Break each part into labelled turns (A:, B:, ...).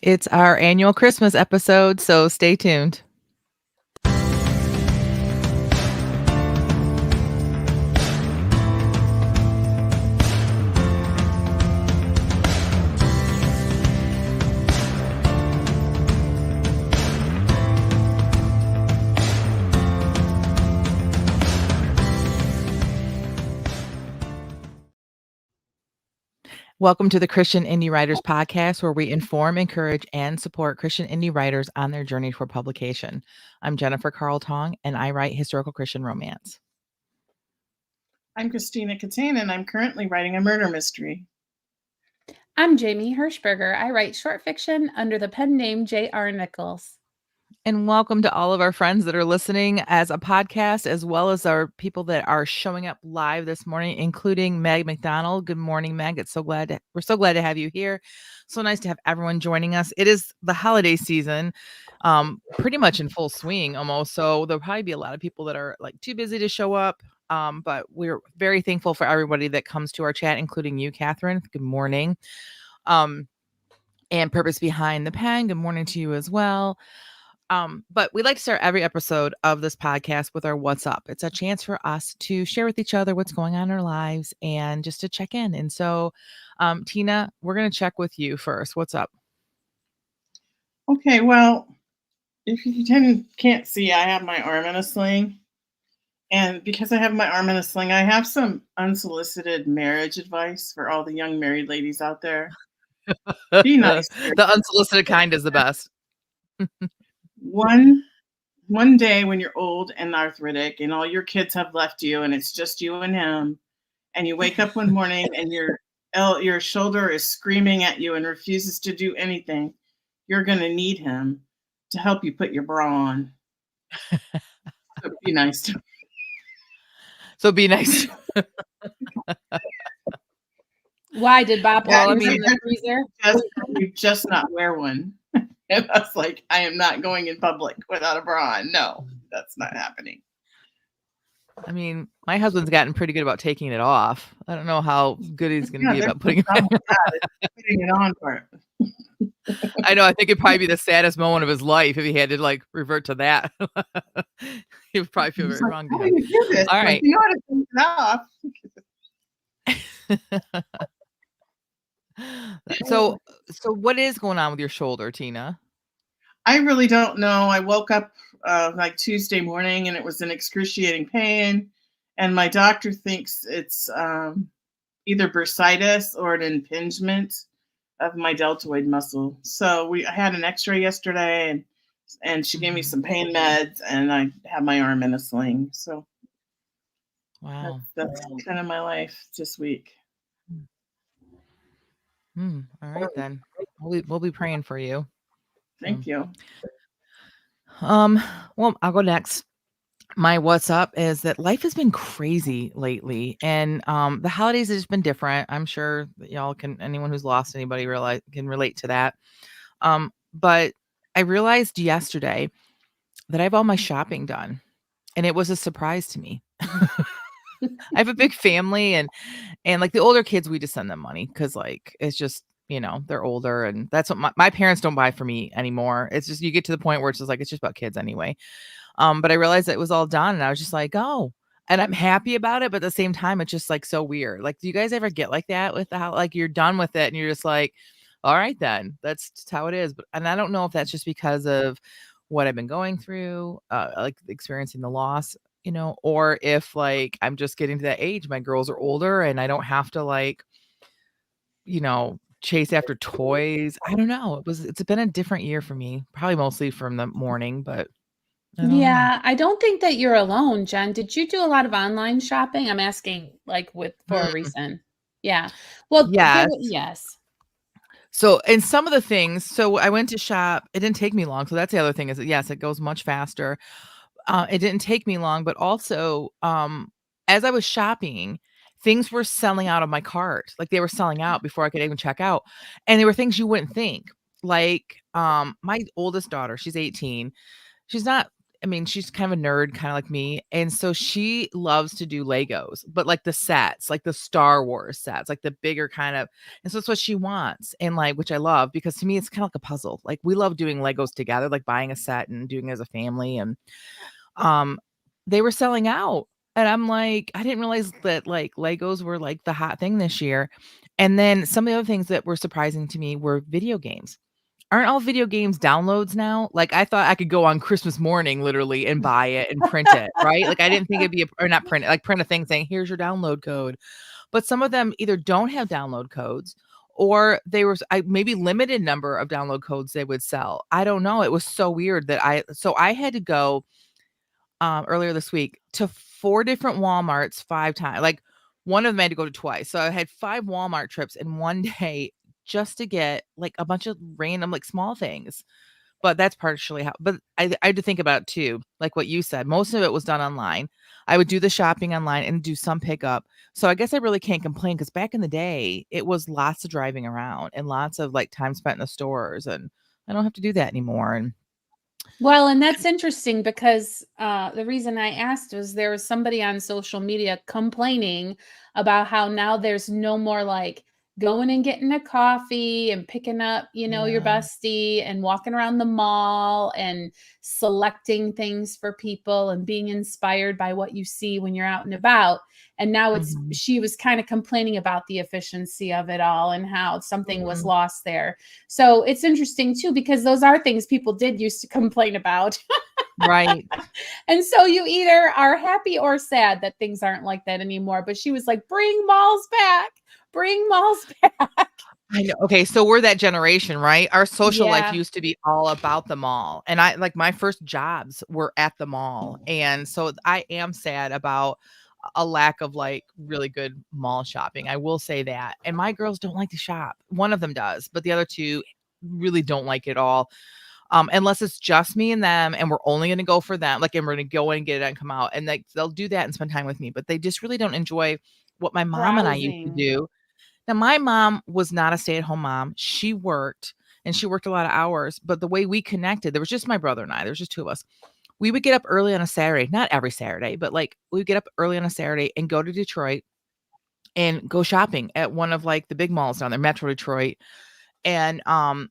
A: It's our annual Christmas episode, so stay tuned. Welcome to the Christian Indie Writers Podcast, where we inform, encourage, and support Christian indie writers on their journey for publication. I'm Jennifer Carl Tong, and I write historical Christian romance.
B: I'm Christina Catane, and I'm currently writing a murder mystery.
C: I'm Jamie Hirschberger. I write short fiction under the pen name J.R. Nichols.
A: And welcome to all of our friends that are listening as a podcast, as well as our people that are showing up live this morning, including Meg McDonald. Good morning, Meg. We're so glad to have you here. So nice to have everyone joining us. It is the holiday season, pretty much in full swing almost. So there'll probably be a lot of people that are like too busy to show up. But we're very thankful for everybody that comes to our chat, including you, Catherine. Good morning. And Purpose Behind the Pen. Good morning to you as well. But we like to start every episode of this podcast with our What's Up. It's a chance for us to share with each other what's going on in our lives and just to check in. And so, Tina, we're going to check with you first. What's up?
B: Okay, well, if you can't see, I have my arm in a sling. And because I have my arm in a sling, I have some unsolicited marriage advice for all the young married ladies out there. Be nice.
A: The unsolicited kind is the best.
B: One day when you're old and arthritic and all your kids have left you and it's just you and him, and you wake up one morning and your shoulder is screaming at you and refuses to do anything, you're going to need him to help you put your bra on. So be nice to me.
A: So be nice.
C: Why did Bob put in the freezer?
B: You just not wear one. And I was like, I am not going in public without a bra on. No, that's not happening.
A: I mean, my husband's gotten pretty good about taking it off. I don't know how good he's going to be about putting
B: it on part.
A: I know. I think it'd probably be the saddest moment of his life if he had to like revert to that. He would probably feel very wrong.
B: How do you do this?
A: All right.
B: You know how to take it off.
A: So what is going on with your shoulder, Tina?
B: I really don't know. I woke up like Tuesday morning and it was an excruciating pain. And my doctor thinks it's either bursitis or an impingement of my deltoid muscle. So I had an x-ray yesterday and she gave me some pain meds and I have my arm in a sling. So
A: wow,
B: that's kind of my life this week.
A: All right, then we'll be praying for you.
B: Thank you.
A: Well, I'll go next. My what's up is that life has been crazy lately, and the holidays has been different. I'm sure that y'all anyone who's lost anybody can relate to that. But I realized yesterday that I have all my shopping done, and it was a surprise to me. I have a big family and like the older kids, we just send them money because like it's just, they're older and that's what my parents don't buy for me anymore. It's just you get to the point where it's just like it's just about kids anyway. But I realized that it was all done and I was just like, oh, and I'm happy about it, but at the same time, it's just like so weird. Like, do you guys ever get like that with like you're done with it and you're just like, all right, then that's just how it is. And I don't know if that's just because of what I've been going through, like experiencing the loss, or if like I'm just getting to that age, my girls are older and I don't have to like, chase after toys. I don't know. It's been a different year for me, probably mostly from the morning, but
C: I don't think that you're alone, Jen. Did you do a lot of online shopping? I'm asking like for a reason. Yeah. Well, yes.
A: So, and some of the things, so I went to shop, it didn't take me long. So that's the other thing is that, yes, it goes much faster. It didn't take me long, but also, as I was shopping, things were selling out of my cart. Like they were selling out before I could even check out. And they were things you wouldn't think. Like, my oldest daughter, she's 18. She's not I mean, she's kind of a nerd, kind of like me. And so she loves to do Legos, but like the sets, like the Star Wars sets, like the bigger kind of, and so it's what she wants. And like, which I love because to me, it's kind of like a puzzle. Like we love doing Legos together, like buying a set and doing it as a family. And um, they were selling out. And I'm like, I didn't realize that like Legos were like the hot thing this year. And then some of the other things that were surprising to me were video games. Aren't all video games downloads now? Like, I thought I could go on Christmas morning literally and buy it and print it, right? Like, I didn't think it'd be or not print it, like print a thing saying, "Here's your download code." But some of them either don't have download codes or they were maybe limited number of download codes they would sell. I don't know. It was so weird that I had to go earlier this week to 4 different Walmarts 5 times. Like, one of them I had to go to twice. So I had 5 Walmart trips in one day just to get, like, a bunch of random, like, small things. But that's partially how but I had to think about it too, like what you said. Most of it was done online. I would do the shopping online and do some pickup. So I guess I really can't complain because back in the day, it was lots of driving around and lots of, like, time spent in the stores, and I don't have to do that anymore, and
C: Well, and that's interesting because the reason I asked was there was somebody on social media complaining about how now there's no more like going and getting a coffee and picking up, your
A: yeah.
C: bestie and walking around the mall and selecting things for people and being inspired by what you see when you're out and about. And now
A: Mhm.
C: she was kind of complaining about the efficiency of it all and how something was
A: Mhm.
C: lost there. So it's interesting too, because those are things people did used to complain about.
A: Right.
C: And so you either are happy or sad that things aren't like that anymore. But she was like, bring malls back, bring malls back.
A: I know. Okay, so we're that generation, right? Our social life
C: Yeah.
A: used to be all about the mall. And I like my first jobs were at the mall. And so I am sad about a lack of like really good mall shopping. I will say that. And my girls don't like to shop. One of them does, but the other two really don't like it at all. Unless it's just me and them and we're only going to go for them. Like, and we're going to go and get it and come out. And like they'll do that and spend time with me, but they just really don't enjoy what my mom and I used to
C: Browsing.
A: do. Now, my mom was not a stay-at-home mom. She worked, and she worked a lot of hours, but the way we connected, there was just my brother and I, there was just 2 of us. We would get up early on a Saturday, not every Saturday, but, like, we would get up early on a Saturday and go to Detroit and go shopping at one of, like, the big malls down there, Metro Detroit, and,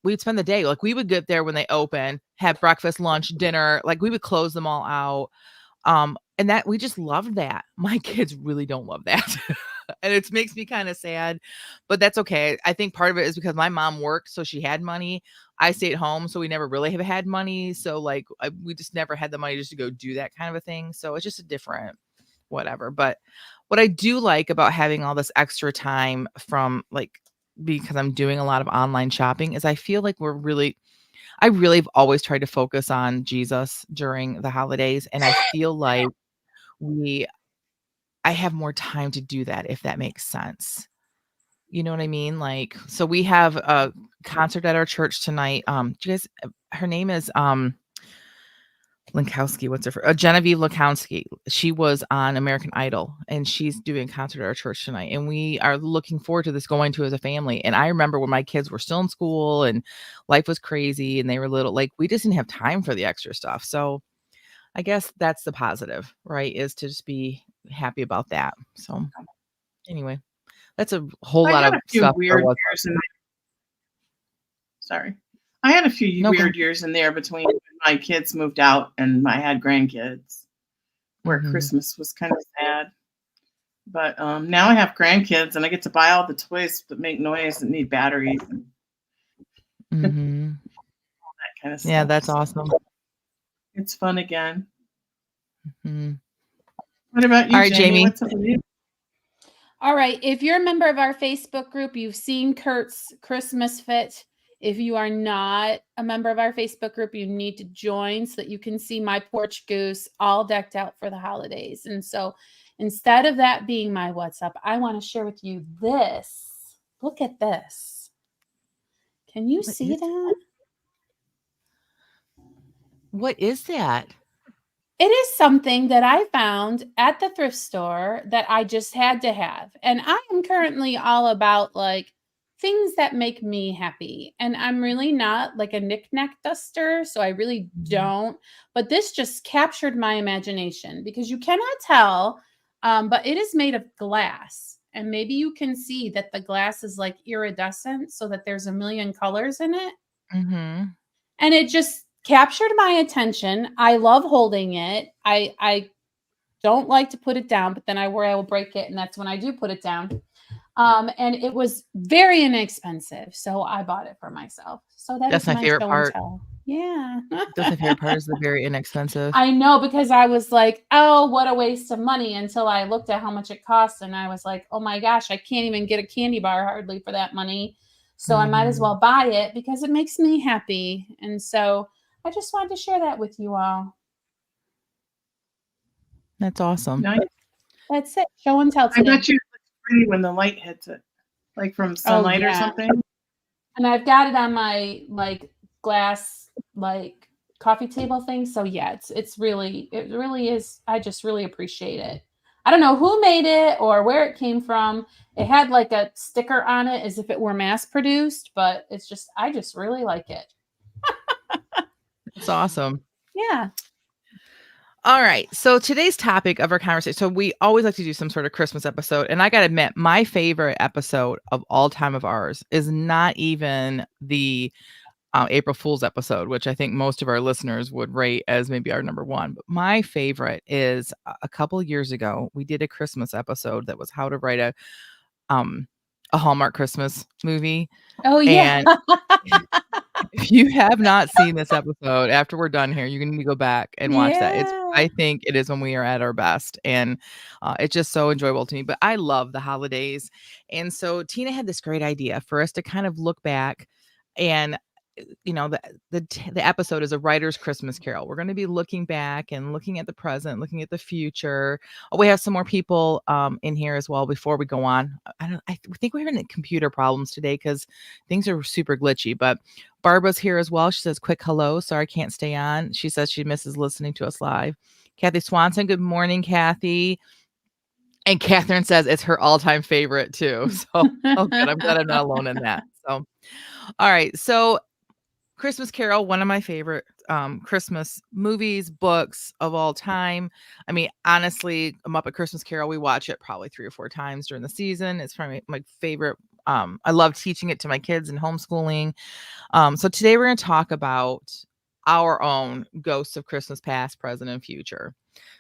A: we'd spend the day, like, we would get there when they open, have breakfast, lunch, dinner, like, we would close them all out, and that we just loved that. My kids really don't love that. And it makes me kinda sad, but that's okay. I think part of it is because my mom worked, so she had money. I stayed home, so we never really have had money. So, like, we just never had the money just to go do that kind of a thing. So it's just a different whatever. But what I do like about having all this extra time from, like, because I'm doing a lot of online shopping is I feel like I really have always tried to focus on Jesus during the holidays, and I feel like we I have more time to do that, if that makes sense. You know what I mean? Like, so we have a concert at our church tonight. Do you guys her name is, Lankowski, what's her Genevieve Lankowski. She was on American Idol, and she's doing a concert at our church tonight, and we are looking forward to this going to as a family, and I remember when my kids were still in school and life was crazy and they were little, like, we just didn't have time for the extra stuff, so I guess that's the positive, right, is to just be happy about that, so, anyway, that's a whole
B: I
A: lot
B: had
A: of
B: a few
A: stuff for
B: weird
A: what
B: years in sorry. I had a few
A: no, go
B: weird years in there between when my kids moved out and I had grandkids, where
A: mhm,
B: Christmas was kind of sad. But now I have grandkids and I get to buy all the toys that make noise and need batteries and
A: mhm.
B: that kind of
A: Yeah,
B: stuff.
A: that's
B: So
A: awesome.
B: it's fun again.
A: Mhm.
B: What about you,
A: Alright,
B: Jamie?
A: Jamie.
B: What's up with you?
C: All right. If you're a member of our Facebook group, you've seen Kurt's Christmas fit. If you are not a member of our Facebook group, you need to join so that you can see my porch goose all decked out for the holidays. And so instead of that being my what's up, I want to share with you this. Look at this. Can you
A: What
C: see
A: is
C: that?
A: what is that?
C: It is something that I found at the thrift store that I just had to have. And I am currently all about like things that make me happy. And I'm really not like a knick-knack duster, so I really don't. But this just captured my imagination because you cannot tell, but it is made of glass. And maybe you can see that the glass is like iridescent so that there's a million colors in it.
A: Mm-hmm.
C: And it just captured my attention. I love holding it. I don't like to put it down, but then I worry I will break it, and that's when I do put it down. And it was very inexpensive, so I bought it for myself. So that
A: That's
C: is
A: my
C: my
A: favorite
C: show and
A: part.
C: tell. Yeah.
A: That's my favorite part is the very inexpensive.
C: I know, because I was like, oh, what a waste of money, until I looked at how much it costs, and I was like, oh my gosh, I can't even get a candy bar hardly for that money. So I might as well buy it because it makes me happy. And so I just wanted to share that with you all.
A: That's awesome.
B: Nice.
C: That's it. Show and tell
B: I
C: today.
B: bet you it's pretty when the light hits it, like from sunlight or something.
C: And I've got it on my like glass like coffee table thing. So yeah, it really is. I just really appreciate it. I don't know who made it or where it came from. It had like a sticker on it as if it were mass produced, but I just really like it.
A: It's awesome.
C: Yeah.
A: All right. So today's topic of our conversation. So we always like to do some sort of Christmas episode. And I got to admit, my favorite episode of all time of ours is not even the April Fool's episode, which I think most of our listeners would rate as maybe our number one. But my favorite is a couple of years ago, we did a Christmas episode that was how to write a Hallmark Christmas movie.
C: Oh, yeah.
A: And if you have not seen this episode, after we're done here, you're going to go back and watch that. I think it is when we are at our best, and it's just so enjoyable to me. But I love the holidays, and so Tina had this great idea for us to kind of look back, and the episode is a writer's Christmas Carol. We're going to be looking back and looking at the present, looking at the future. Oh, we have some more people in here as well before we go on. I think we're having computer problems today because things are super glitchy, but Barbara's here as well. She says, quick hello. Sorry, I can't stay on. She says she misses listening to us live. Kathy Swanson, good morning, Kathy. And Catherine says it's her all-time favorite too. So, oh good. I'm glad I'm not alone in that. So, all right. So Christmas Carol, one of my favorite Christmas movies, books of all time. I mean, honestly, a Muppet Christmas Carol, we watch it probably 3 or 4 times during the season. It's probably my favorite. I love teaching it to my kids and homeschooling. So today we're going to talk about our own ghosts of Christmas past, present, and future.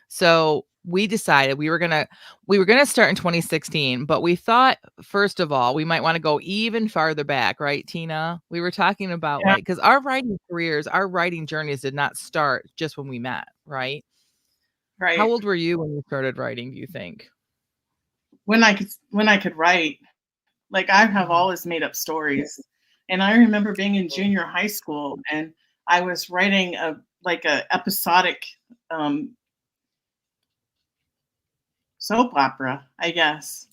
A: So we decided we were gonna start in 2016, but we thought first of all we might want to go even farther back, right, Tina? We were talking about like because our writing careers, our writing journeys did not start just when we met, right?
B: Right.
A: How old were you when you started writing? Do you think?
B: When I could write, like I have always made up stories, and I remember being in junior high school and I was writing a episodic soap opera, I guess,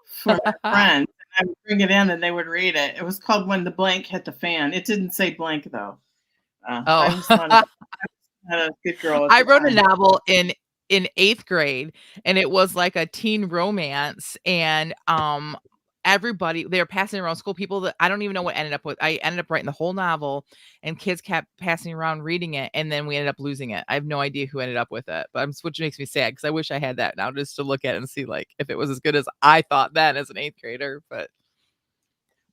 B: for a friend. I would bring it in and they would read it. It was called When the Blank Hit the Fan. It didn't say blank though. I was not a good girl.
A: I wrote a novel in 8th grade, and it was like a teen romance, and everybody, they were passing around school, people that I don't even know what ended up with. I ended up writing the whole novel, and kids kept passing around reading it, and then we ended up losing it. I have no idea who ended up with it, but which makes me sad because I wish I had that now just to look at it and see like if it was as good as I thought then as an 8th grader. But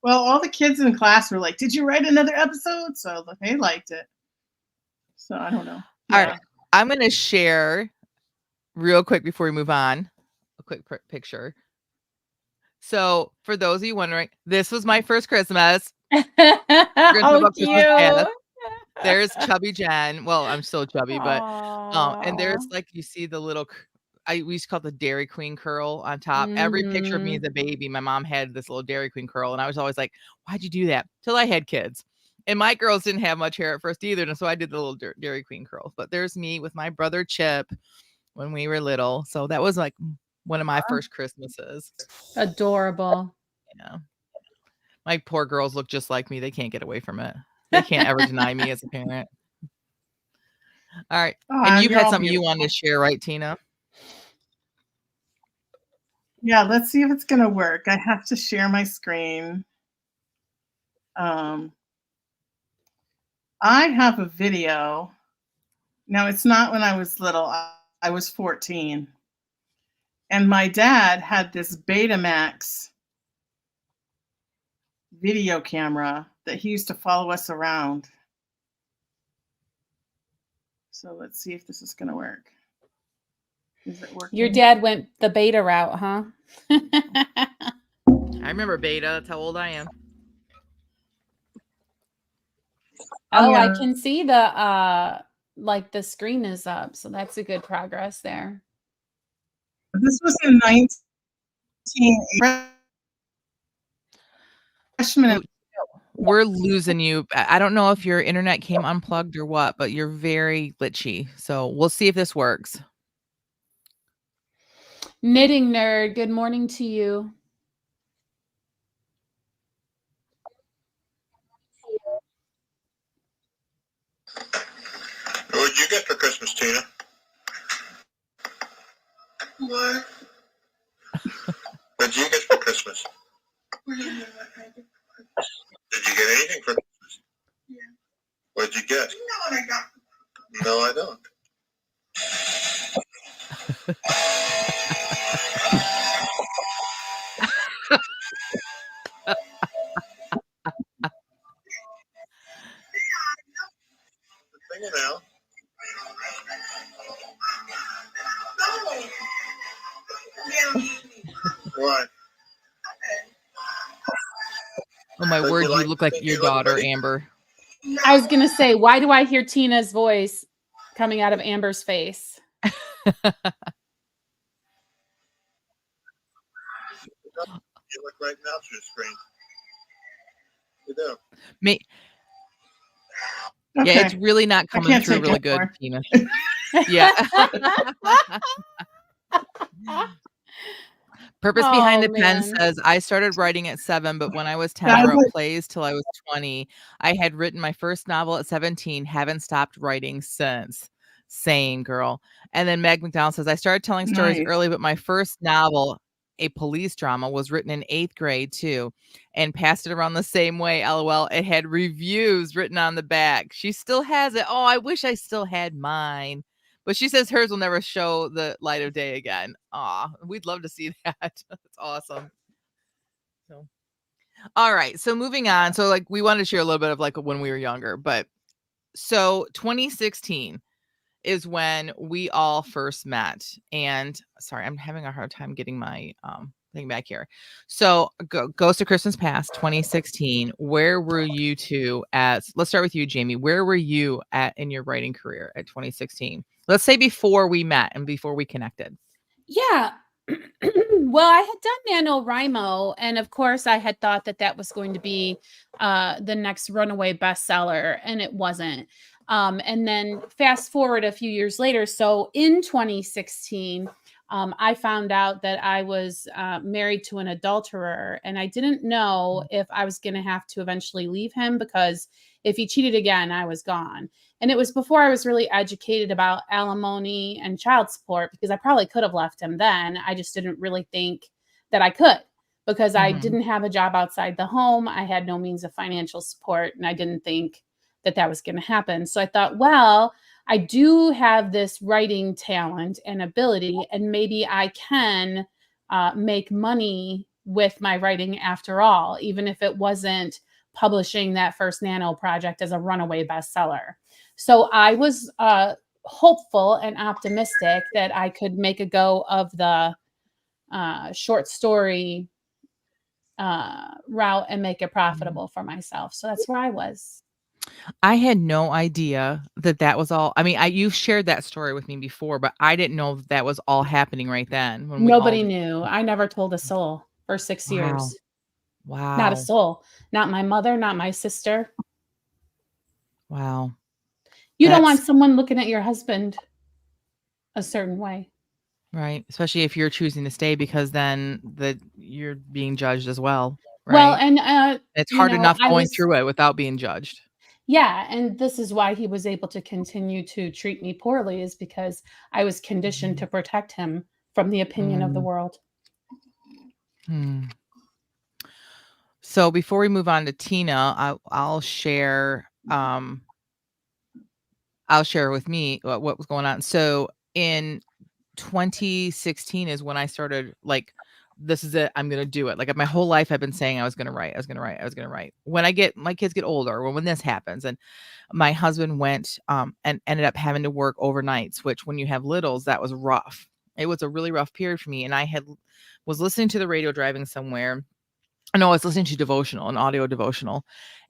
B: well, all the kids in class were like, "Did you write another episode?" So they liked it. So I don't know.
A: All right, I'm going to share real quick before we move on a quick picture. So for those of you wondering, this was my first Christmas.
C: Oh, cute.
A: There's chubby Jen. Well, I'm still chubby, but and there's like you see the little we used to call it the Dairy Queen curl on top. Every picture of me as a baby, my mom had this little Dairy Queen curl, and I was always like, "Why'd you do that?" Till I had kids, and my girls didn't have much hair at first either, and so I did the little Dairy Queen curl. But there's me with my brother Chip when we were little, so that was like one of my first Christmases.
C: Adorable.
A: Yeah. My poor girls look just like me. They can't get away from it. They can't ever deny me as a parent. All right. And you had something you wanted to share, right, Tina?
B: Yeah, let's see if it's going to work. I have to share my screen. I have a video. Now, it's not when I was little. I was 14. And my dad had this Betamax video camera that he used to follow us around. So let's see if this is going to work. Is it working?
C: Your dad went the beta route, huh?
A: I remember beta. That's how old I am.
C: Oh,
B: yeah.
C: I can see the like the screen is up, so that's a good progress there.
B: This was in 19 freshman.
A: We're losing you. I don't know if your internet came unplugged or what, but you're very glitchy. So we'll see if this works.
C: Knitting nerd, good morning to you.
D: What did you get for Christmas, Tina? What? What did you get for Christmas? Did you get anything for Christmas? Yeah. What did you get? No, I got. No, I don't. Sing it now. Why?
A: Oh my
D: Don't
A: word,
D: you
A: you
D: like-
A: look like
D: don't
A: your
D: you look
A: daughter,
D: pretty?
A: Amber.
C: I was gonna say, why do I hear Tina's voice coming out of Amber's face?
D: You look right now through the screen. You do.
A: Me,
B: Okay.
A: Yeah, it's really not coming
B: can't
A: through
B: take
A: really
B: it
A: good,
B: more.
A: Tina. Yeah. Purpose Behind
C: Oh,
A: the Pen
C: man.
A: says, I started writing at 7, but when I was 10,
B: Yeah,
A: I
B: I was
A: wrote
B: like-
A: plays till I was 20. I had written my first novel at 17, haven't stopped writing since. Same, girl. And then Meg McDonald says, I started telling stories
B: Nice.
A: early, but my first novel, a police drama, was written in 8th grade too, and passed it around the same way. LOL. It had reviews written on the back. She still has it. Oh, I wish I still had mine. But she says hers will never show the light of day again. Aw, we'd love to see that. That's awesome. So, all right. So moving on. So like we wanted to share a little bit of like when we were younger, but so 2016 is when we all first met. And sorry, I'm having a hard time getting my thing back here. So Ghost of Christmas Past 2016. Where were you two at? Let's start with you, Jamie. Where were you at in your writing career at 2016? Let's say before we met and before we connected.
C: Yeah. Well, I had done NaNoWriMo, and of course, I had thought that that was going to be the next runaway bestseller, and it wasn't. And then fast forward a few years later, so in 2016, I found out that I was married to an adulterer, and I didn't know if I was going to have to eventually leave him because if he cheated again, I was gone. And it was before I was really educated about alimony and child support because I probably could have left him then. I just didn't really think that I could because I
A: Mhm.
C: didn't have a job outside the home. I had no means of financial support, and I didn't think that that was going to happen. So I thought, well, I do have this writing talent and ability, and maybe I can make money with my writing after all, even if it wasn't publishing that first Nano project as a runaway bestseller. So I was hopeful and optimistic that I could make a go of the short story route and make it profitable for myself. So that's where I was.
A: I had no idea that that was all. I mean, you've shared that story with me before, but I didn't know that was all happening right then when we all.
C: Nobody knew. I never told a soul for 6
A: Wow.
C: years.
A: Wow.
C: Not a soul. Not my mother, not my sister.
A: Wow.
C: You don't want
A: That's-
C: someone looking at your husband a certain way.
A: Right. Especially if you're choosing to stay because then you're being judged as well. Right.
C: Well, and
A: it's
C: you
A: hard
C: know,
A: enough
C: I
A: going
C: was-
A: through it without being judged.
C: Yeah, and this is why he was able to continue to treat me poorly is because I was conditioned to protect him from the opinion of the world.
A: Hmm. So before we move on to Tina, I'll share with me what was going on. So in 2016 is when I started like, this is it. I'm going to do it. Like my whole life I've been saying I was going to write. I was going to write. I was going to write. When my kids get older, when this happens, and my husband went and ended up having to work overnights, which when you have littles, that was rough. It was a really rough period for me. And I was listening to the radio driving somewhere. No, I was listening to an audio devotional,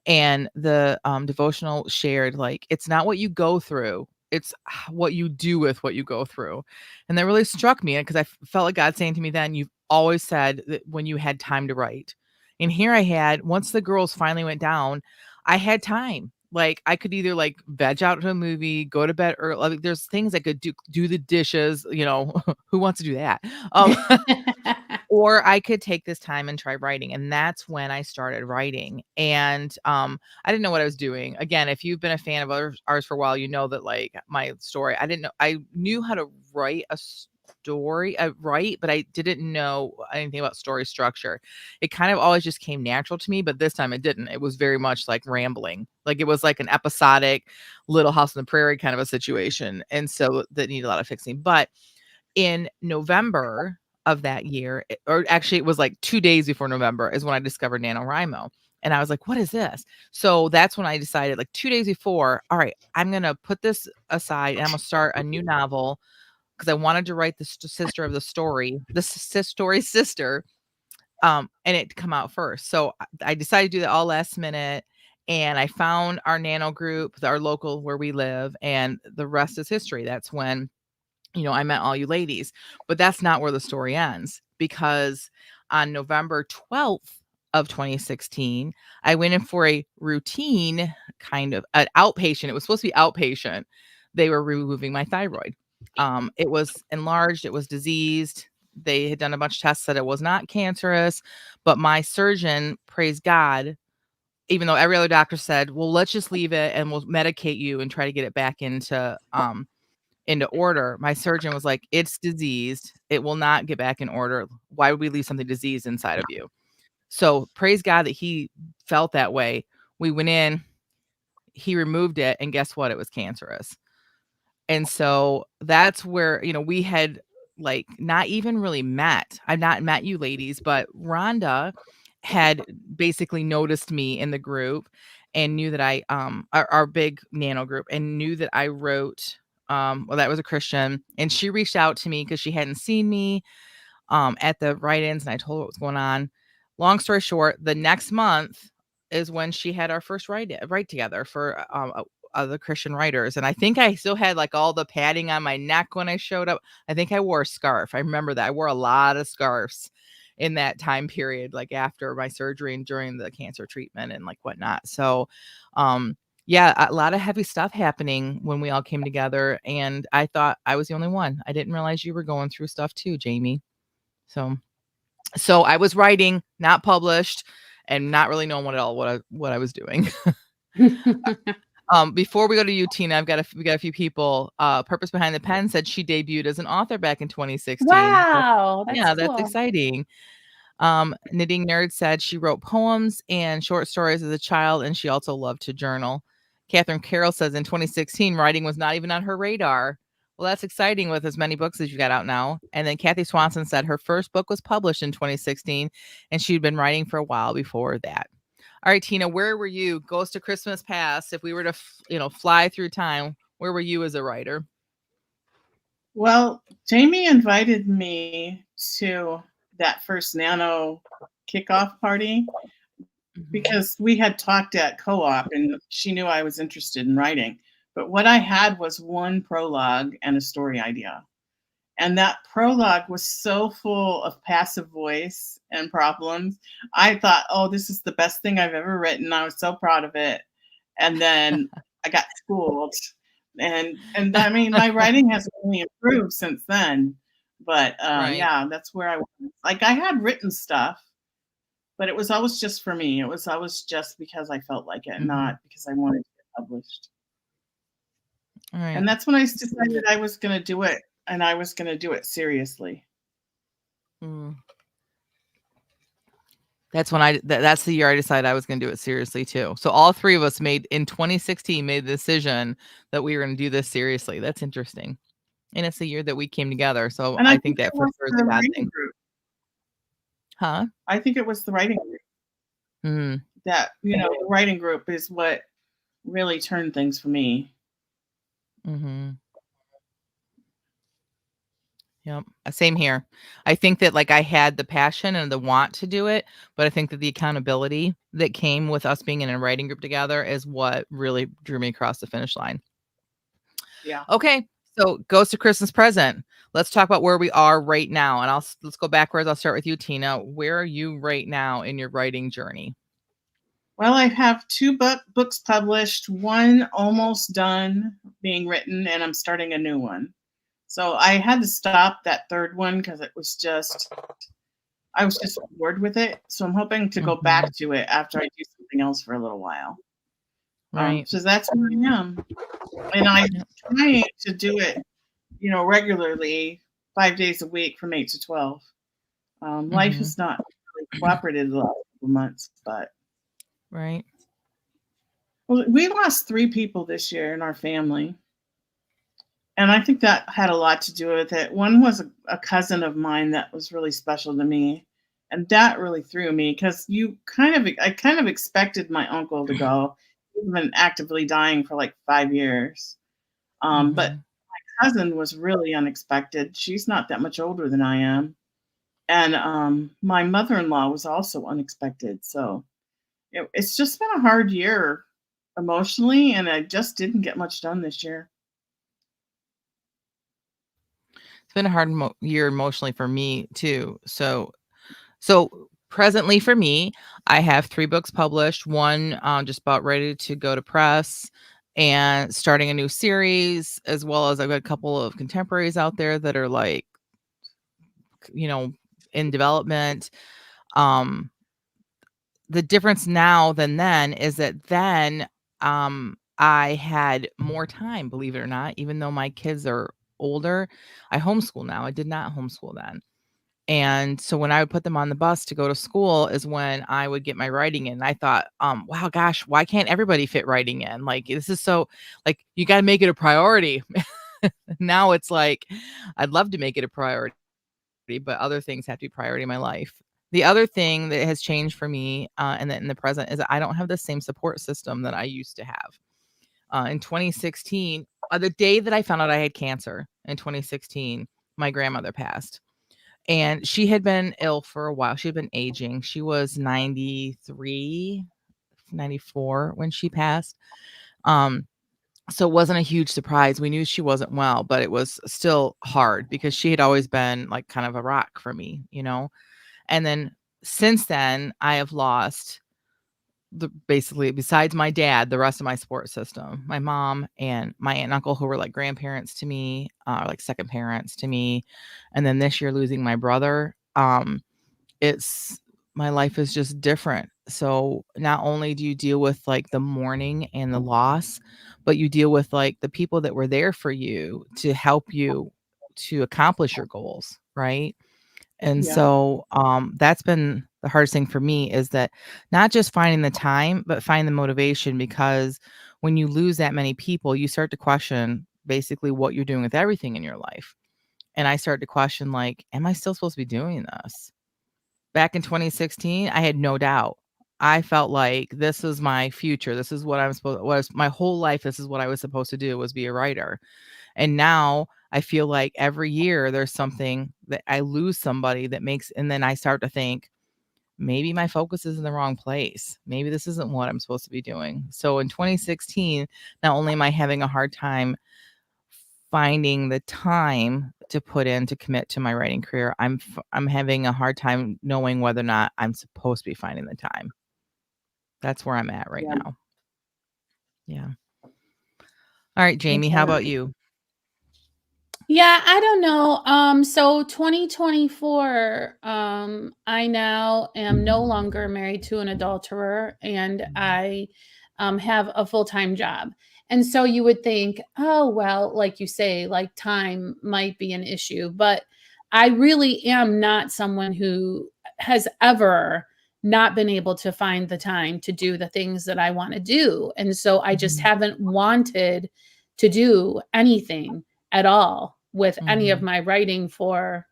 A: and the devotional shared like, it's not what you go through, it's what you do with what you go through. And that really struck me because I felt like God saying to me then, you've always said that when you had time to write. And here I had, once the girls finally went down, I had time. Like I could either like veg out to a movie, go to bed early. Like, there's things I could do the dishes, who wants to do that? Or I could take this time and try writing. And that's when I started writing. And I didn't know what I was doing. Again, if you've been a fan of ours for a while, you know that like my story, I knew how to write a story, but I didn't know anything about story structure. It kind of always just came natural to me, but this time it didn't. It was very much like rambling. Like it was like an episodic Little House on the Prairie kind of a situation. And so that needed a lot of fixing. But in November of that year, or actually it was like 2 days before November is when I discovered NaNoWriMo. And I was like, what is this? So that's when I decided, like 2 days before, all right, I'm going to put this aside and I'm going to start a new novel because I wanted to write the sister of the story, story's sister, and it to come out first. So I decided to do that all last minute. And I found our Nano group, our local where we live, and the rest is history. That's when I met all you ladies. But that's not where the story ends, because on November 12th of 2016, I went in for a routine kind of an outpatient. It was supposed to be outpatient. They were removing my thyroid. It was enlarged. It was diseased. They had done a bunch of tests, said it was not cancerous, but my surgeon, praise God, even though every other doctor said, well, let's just leave it and we'll medicate you and try to get it back into order. My surgeon was like, it's diseased. It will not get back in order. Why would we leave something diseased inside of you? So praise God that he felt that way. We went in, he removed it, and guess what? It was cancerous. And so that's where, we had like not even really met. I've not met you ladies, but Rhonda had basically noticed me in the group and knew that I, our big Nano group, and knew that I wrote, that was a Christian, and she reached out to me because she hadn't seen me at the write-ins, and I told her what was going on. Long story short, the next month is when she had our first write together for the Christian writers. And I think I still had like all the padding on my neck when I showed up. I think I wore a scarf. I remember that I wore a lot of scarves in that time period, like after my surgery and during the cancer treatment and like whatnot. So, yeah, a lot of heavy stuff happening when we all came together. And I thought I was the only one. I didn't realize you were going through stuff too, Jamie. So I was writing, not published, and not really knowing what I was doing. Before we go to you, Tina, we got a few people. Purpose Behind the Pen said she debuted as an author back in 2016.
C: Wow, that's cool.
A: That's exciting. Knitting Nerd said she wrote poems and short stories as a child, and she also loved to journal. Catherine Carroll says in 2016, writing was not even on her radar. Well, that's exciting with as many books as you got out now. And then Kathy Swanson said her first book was published in 2016, and she'd been writing for a while before that. All right, Tina, where were you? Ghost of Christmas Past. If we were to, fly through time, where were you as a writer?
B: Well, Jamie invited me to that first Nano kickoff party because we had talked at co-op and she knew I was interested in writing. But what I had was one prologue and a story idea. And that prologue was so full of passive voice and problems. I thought, oh, this is the best thing I've ever written. I was so proud of it. And then I got schooled. And I mean, my writing has only improved since then. But
A: Right.
B: yeah, that's where I was. Like I had written stuff, but it was always just for me. It was always just because I felt like it, not because I wanted to get published.
A: All right.
B: And that's when I decided I was going to do it, and I was going to do it seriously.
A: That's when that's the year I decided I was going to do it seriously too. So all three of us in 2016 made the decision that we were going to do this seriously. That's interesting. And it's the year that we came together. So
B: And I
A: I
B: think
A: think that
B: it
A: for
B: was
A: sure is
B: the
A: a God
B: writing
A: thing.
B: group.
A: Huh?
B: I think it was the writing group.
A: Mhm.
B: That, the writing group is what really turned things for me.
A: Mhm. Yep. Same here. I think that like I had the passion and the want to do it, but I think that the accountability that came with us being in a writing group together is what really drew me across the finish line.
B: Yeah.
A: Okay. So Ghost of Christmas Present. Let's talk about where we are right now. And let's go backwards. I'll start with you, Tina. Where are you right now in your writing journey?
B: Well, I have two books published, one almost done being written, and I'm starting a new one. So I had to stop that third one because I was just bored with it. So I'm hoping to go back to it after I do something else for a little while.
A: Right.
B: So that's where I am. And I'm trying to do it, regularly 5 days a week from 8 to 12. Life is not really cooperated the last couple months, but
A: Right.
B: well, we lost 3 people this year in our family. And I think that had a lot to do with it. One was a cousin of mine that was really special to me. And that really threw me because I kind of expected my uncle to go. He's been actively dying for like 5 years. But my cousin was really unexpected. She's not that much older than I am. And my mother-in-law was also unexpected. So it's just been a hard year emotionally, and I just didn't get much done this year.
A: It's been a hard year emotionally for me too. So presently for me, I have 3 books published. One just about ready to go to press, and starting a new series, as well as I've got a couple of contemporaries out there that are like, in development. Um, the difference now than then is that then I had more time, believe it or not, even though my kids are older. I homeschool now. I did not homeschool then. And so when I would put them on the bus to go to school is when I would get my writing in. I thought, wow, gosh, why can't everybody fit writing in? Like, this is so, like, you got to make it a priority. Now it's like, I'd love to make it a priority, but other things have to be priority in my life. The other thing that has changed for me in the present is that I don't have the same support system that I used to have. In 2016, the day that I found out I had cancer in 2016, my grandmother passed. And she had been ill for a while. She had been aging. She was 93, 94 when she passed. So it wasn't a huge surprise. We knew she wasn't well, but it was still hard because she had always been like kind of a rock for me, And then since then, I have lost basically, besides my dad, the rest of my support system, my mom and my aunt and uncle, who were like grandparents to me, like second parents to me. And then this year losing my brother, it's my life is just different. So not only do you deal with like the mourning and the loss, but you deal with like the people that were there for you to help you to accomplish your goals, right? And
B: Yeah.
A: so that's been the hardest thing for me, is that not just finding the time, but find the motivation, because when you lose that many people, you start to question basically what you're doing with everything in your life. And I started to question, like, am I still supposed to be doing this? Back in 2016, I had no doubt. I felt like this is my future. This is what my whole life. This is what I was supposed to do, was be a writer. And now I feel like every year there's something that I lose somebody that makes, and then I start to think, maybe my focus is in the wrong place. Maybe this isn't what I'm supposed to be doing. So in 2016, not only am I having a hard time finding the time to put in to commit to my writing career, I'm having a hard time knowing whether or not I'm supposed to be finding the time. That's where I'm at right
B: Yeah.
A: now. Yeah. All right, Jamie, how about you?
C: Yeah, I don't know. So 2024, I now am no longer married to an adulterer, and I have a full-time job. And so you would think, oh, well, like you say, like time might be an issue, but I really am not someone who has ever not been able to find the time to do the things that I want to do. And so I just haven't wanted to do anything at all with any of my writing for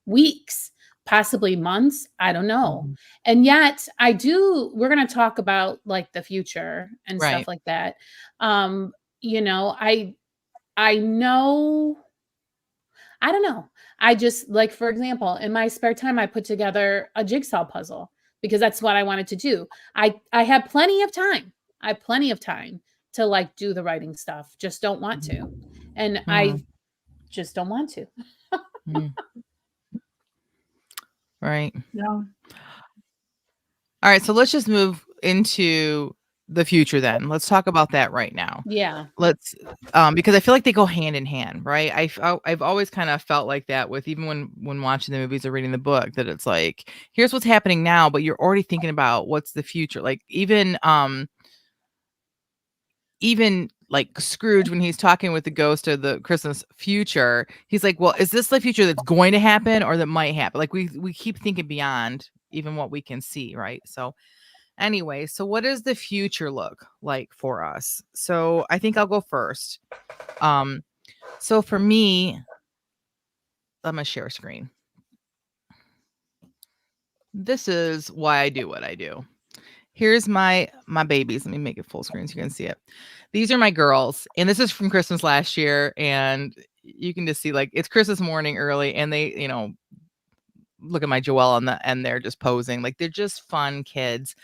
C: weeks, possibly months. I don't know. And yet we're going to talk about like the future and
A: Right.
C: stuff like that. You know, I know, I don't know. I just like, for example, in my spare time, I put together a jigsaw puzzle because that's what I wanted to do. I had plenty of time. I have plenty of time to like do the writing stuff. Just don't want to. And I just don't want to.
A: Right.
B: Yeah.
A: All right. So let's just move into the future then. Let's talk about that right now.
C: Yeah.
A: Let's because I feel like they go hand in hand, right? I've always kind of felt like that with even when watching the movies or reading the book, that it's like, here's what's happening now, but you're already thinking about what's the future. Like even like Scrooge, when he's talking with the ghost of the Christmas future, he's like, well, is this the future that's going to happen or that might happen? Like we keep thinking beyond even what we can see, right? So anyway, so what does the future look like for us? So I think I'll go first. So for me, I'm gonna share a screen. This is why I do what I do. Here's my babies. Let me make it full screen so you can see it. These are my girls, and this is from Christmas last year, and you can just see like it's Christmas morning early, and they, you know, look at my Joelle on the end, they're just posing. Like they're just fun kids.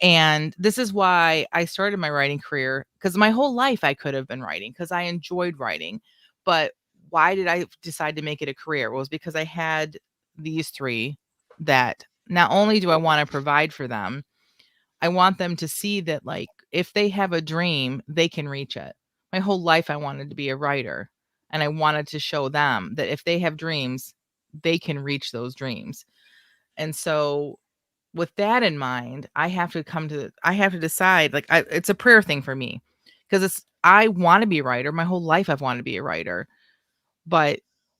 A: And this is why I started my writing career, because my whole life I could have been writing because I enjoyed writing. But why did I decide to make it a career? Well, it was because I had these three that not only do I want to provide for them, I want them to see that, like, if they have a dream, they can reach it. My whole life, I wanted to be a writer, and I wanted to show them that if they have dreams, they can reach those dreams. And so with that in mind, I have to decide, like, it's a prayer thing for me, because I want to be a writer. My whole life I've wanted to be a writer, but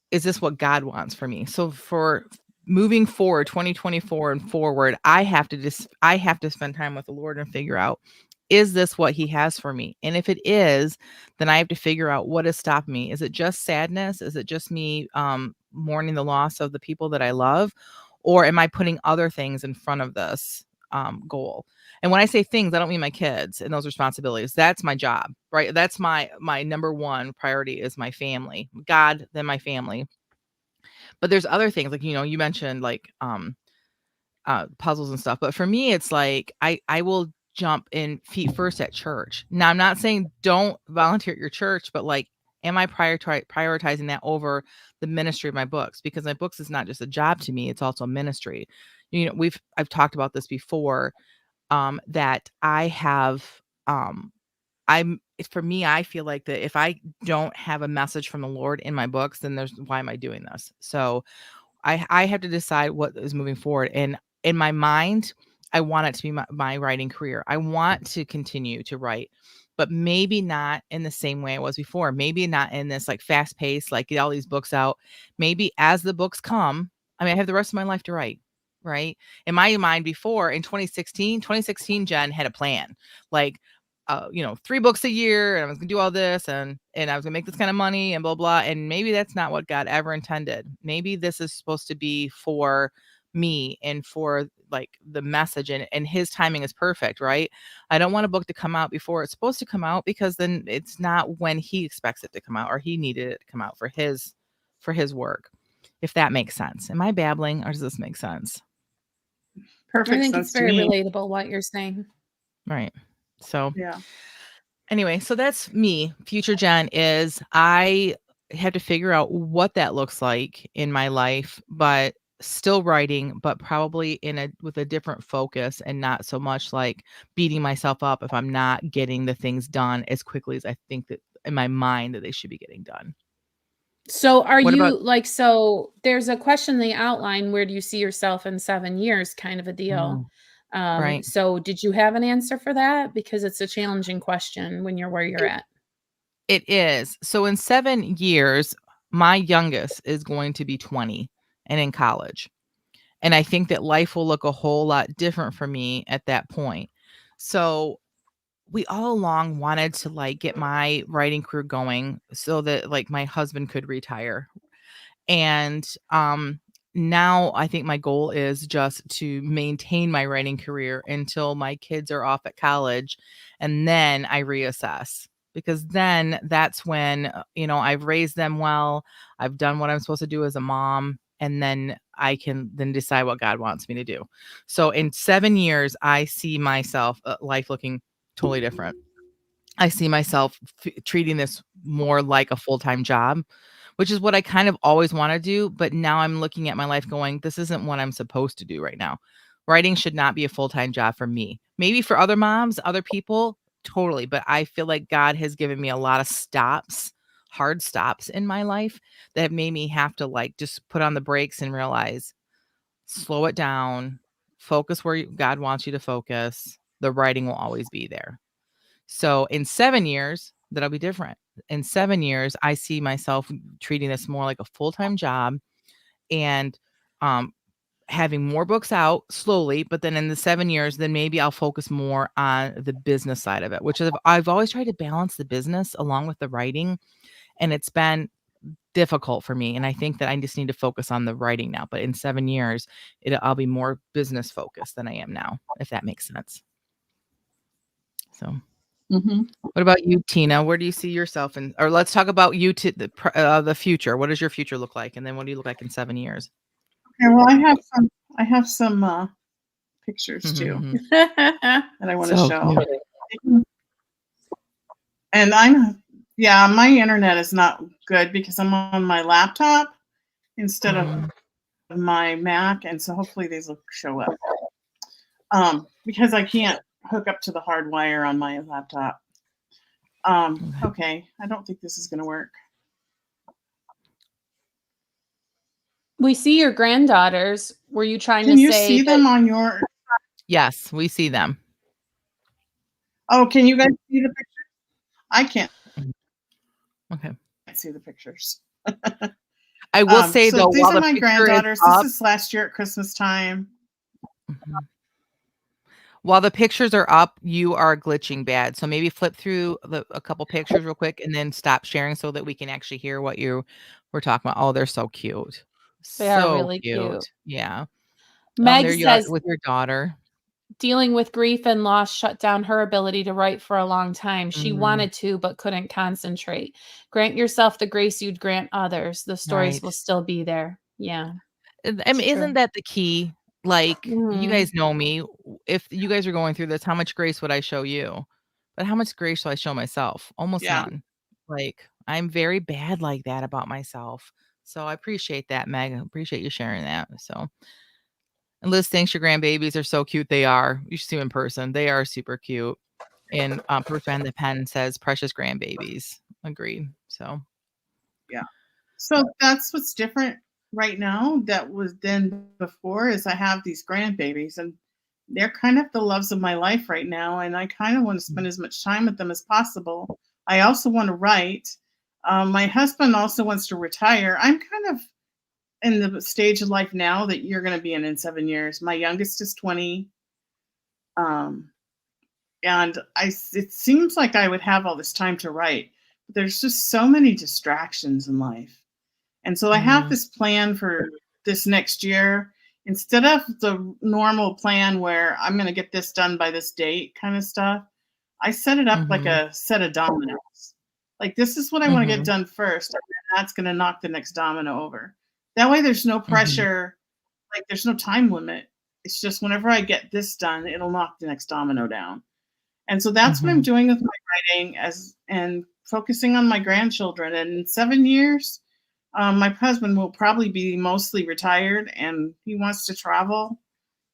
A: is this what God wants for me? So for moving forward, 2024 and forward, I have to spend time with the Lord and figure out, is this what he has for me? And if it is, then I have to figure out what has stopped me. Is it just sadness? Is it just me mourning the loss of the people that I love? Or am I putting other things in front of this goal? And when I say things, I don't mean my kids and those responsibilities. That's my job, right? That's my number one priority is my family, God, then my family. But there's other things, like, you know, you mentioned like puzzles and stuff. But for me, it's like I will jump in feet first at church. Now, I'm not saying don't volunteer at your church, but like, am I prioritizing that over the ministry of my books? Because my books is not just a job to me; it's also a ministry. You know, I've talked about this before. That I have. For me, I feel like that if I don't have a message from the Lord in my books, then why am I doing this? So I have to decide what is moving forward. And in my mind, I want it to be my writing career. I want to continue to write, but maybe not in the same way it was before. Maybe not in this like fast pace, like get all these books out. Maybe as the books come, I mean, I have the rest of my life to write, right? In my mind before, in 2016, Jen had a plan. Like, you know, 3 books a year, and I was gonna do all this, and I was gonna make this kind of money and blah, blah. And maybe that's not what God ever intended. Maybe this is supposed to be for me and for like the message, and his timing is perfect, right? I don't want a book to come out before it's supposed to come out, because then it's not when he expects it to come out, or he needed it to come out for his work. If that makes sense. Am I babbling, or does this make sense?
B: Perfect
C: I think
B: sense
C: it's
B: to
C: very
B: me.
C: relatable what you're saying.
A: Right. So
B: Yeah.
A: anyway, so that's me. Future Jen is, I have to figure out what that looks like in my life, but still writing, but probably with a different focus, and not so much like beating myself up if I'm not getting the things done as quickly as I think that in my mind that they should be getting done.
C: So are
A: What
C: you
A: about
C: like, so there's a question in the outline, where do you see yourself in 7 years, kind of a deal.
A: right?
C: So did you have an answer for that? Because it's a challenging question when you're where you're at.
A: It is. So in 7 years, my youngest is going to be 20 and in college. And I think that life will look a whole lot different for me at that point. So we all along wanted to like get my writing career going so that like my husband could retire. And now I think my goal is just to maintain my writing career until my kids are off at college, and then I reassess, because then that's when I've raised them well, I've done what I'm supposed to do as a mom, and then I can then decide what God wants me to do. So in 7 years I see myself life looking totally different. I see myself treating this more like a full-time job, which is what I kind of always want to do. But now I'm looking at my life going, this isn't what I'm supposed to do right now. Writing should not be a full-time job for me. Maybe for other moms, other people, totally. But I feel like God has given me a lot of stops, hard stops in my life that have made me have to like just put on the brakes and realize, slow it down, focus where God wants you to focus. The writing will always be there. So in 7 years, that'll be different. In 7 years, I see myself treating this more like a full-time job and having more books out slowly. But then in the 7 years, then maybe I'll focus more on the business side of it, which I've always tried to balance the business along with the writing. And it's been difficult for me. And I think that I just need to focus on the writing now. But in 7 years, I'll be more business focused than I am now, if that makes sense. So.
B: Mm-hmm.
A: What about you, Tina? Where do you see yourself in, or let's talk about you to the future. What does your future look like? And then what do you look like in 7 years?
B: Okay, well, I have some pictures too that I want to show.
A: Cute.
B: And my internet is not good because I'm on my laptop instead of my Mac, and so hopefully these will show up. Because I can't hook up to the hard wire on my laptop. Okay, I don't think this is going to work.
C: We see your granddaughters. Were you trying
B: Can
C: to
B: you
C: say
B: see them on your?
A: Yes, we see them.
B: Oh, can you guys see the pictures? I can't.
A: Okay.
B: See the pictures.
A: I will say
B: so
A: though,
B: these
A: while
B: are
A: the
B: my
A: picture
B: granddaughters.
A: is up,
B: This is last year at Christmas time.
A: while the pictures are up, you are glitching bad. So maybe flip through a couple pictures real quick and then stop sharing so that we can actually hear what you were talking about. Oh, they're so cute.
C: They are
A: So
C: really cute.
A: Yeah.
C: Meg
A: There you are
C: says
A: with your daughter.
C: dealing with grief and loss shut down her ability to write for a long time. She wanted to, but couldn't concentrate. Grant yourself the grace you'd grant others. The stories will still be there. Yeah.
A: I mean, isn't that the key? Like, you guys know me. If you guys are going through this, how much grace would I show you? But how much grace shall I show myself? Almost none. Like, I'm very bad like that about myself. So I appreciate that, Meg. I appreciate you sharing that. So, and Liz thinks your grandbabies are so cute. They are. You should see them in person. They are super cute. And Proof and the Pen says precious grandbabies. Agreed. So,
B: yeah. So that's what's different right now that was then before is I have these grandbabies and they're kind of the loves of my life right now. And I kind of want to spend as much time with them as possible. I also want to write. My husband also wants to retire. I'm kind of in the stage of life now that you're going to be in 7 years. My youngest is 20. And it seems like I would have all this time to write, but there's just so many distractions in life. And so I have this plan for this next year. Instead of the normal plan where I'm going to get this done by this date kind of stuff, I set it up like a set of dominoes. Like, this is what I want to get done first, and then that's going to knock the next domino over. That way there's no pressure, like there's no time limit. It's just whenever I get this done, it'll knock the next domino down. And so that's what I'm doing with my writing and focusing on my grandchildren. And in 7 years, my husband will probably be mostly retired and he wants to travel.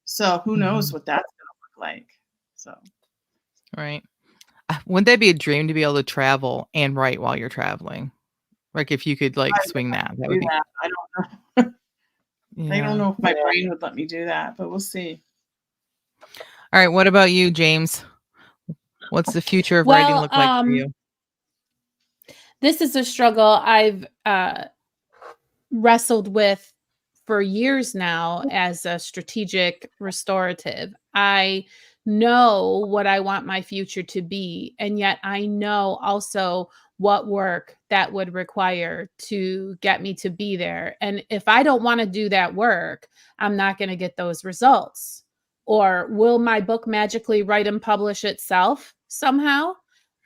B: So who knows what that's going to look like. So.
A: Right. Wouldn't that be a dream to be able to travel and write while you're traveling? Like if you could like swing that would be.
B: I don't know. I don't know if my brain would let me do that, but we'll see.
A: All right. What about you, James? What's the future of writing look like for you?
C: This is a struggle I've wrestled with for years now as a strategic restorative. I know what I want my future to be, and yet I know also what work that would require to get me to be there. And if I don't want to do that work, I'm not going to get those results. Or will my book magically write and publish itself somehow?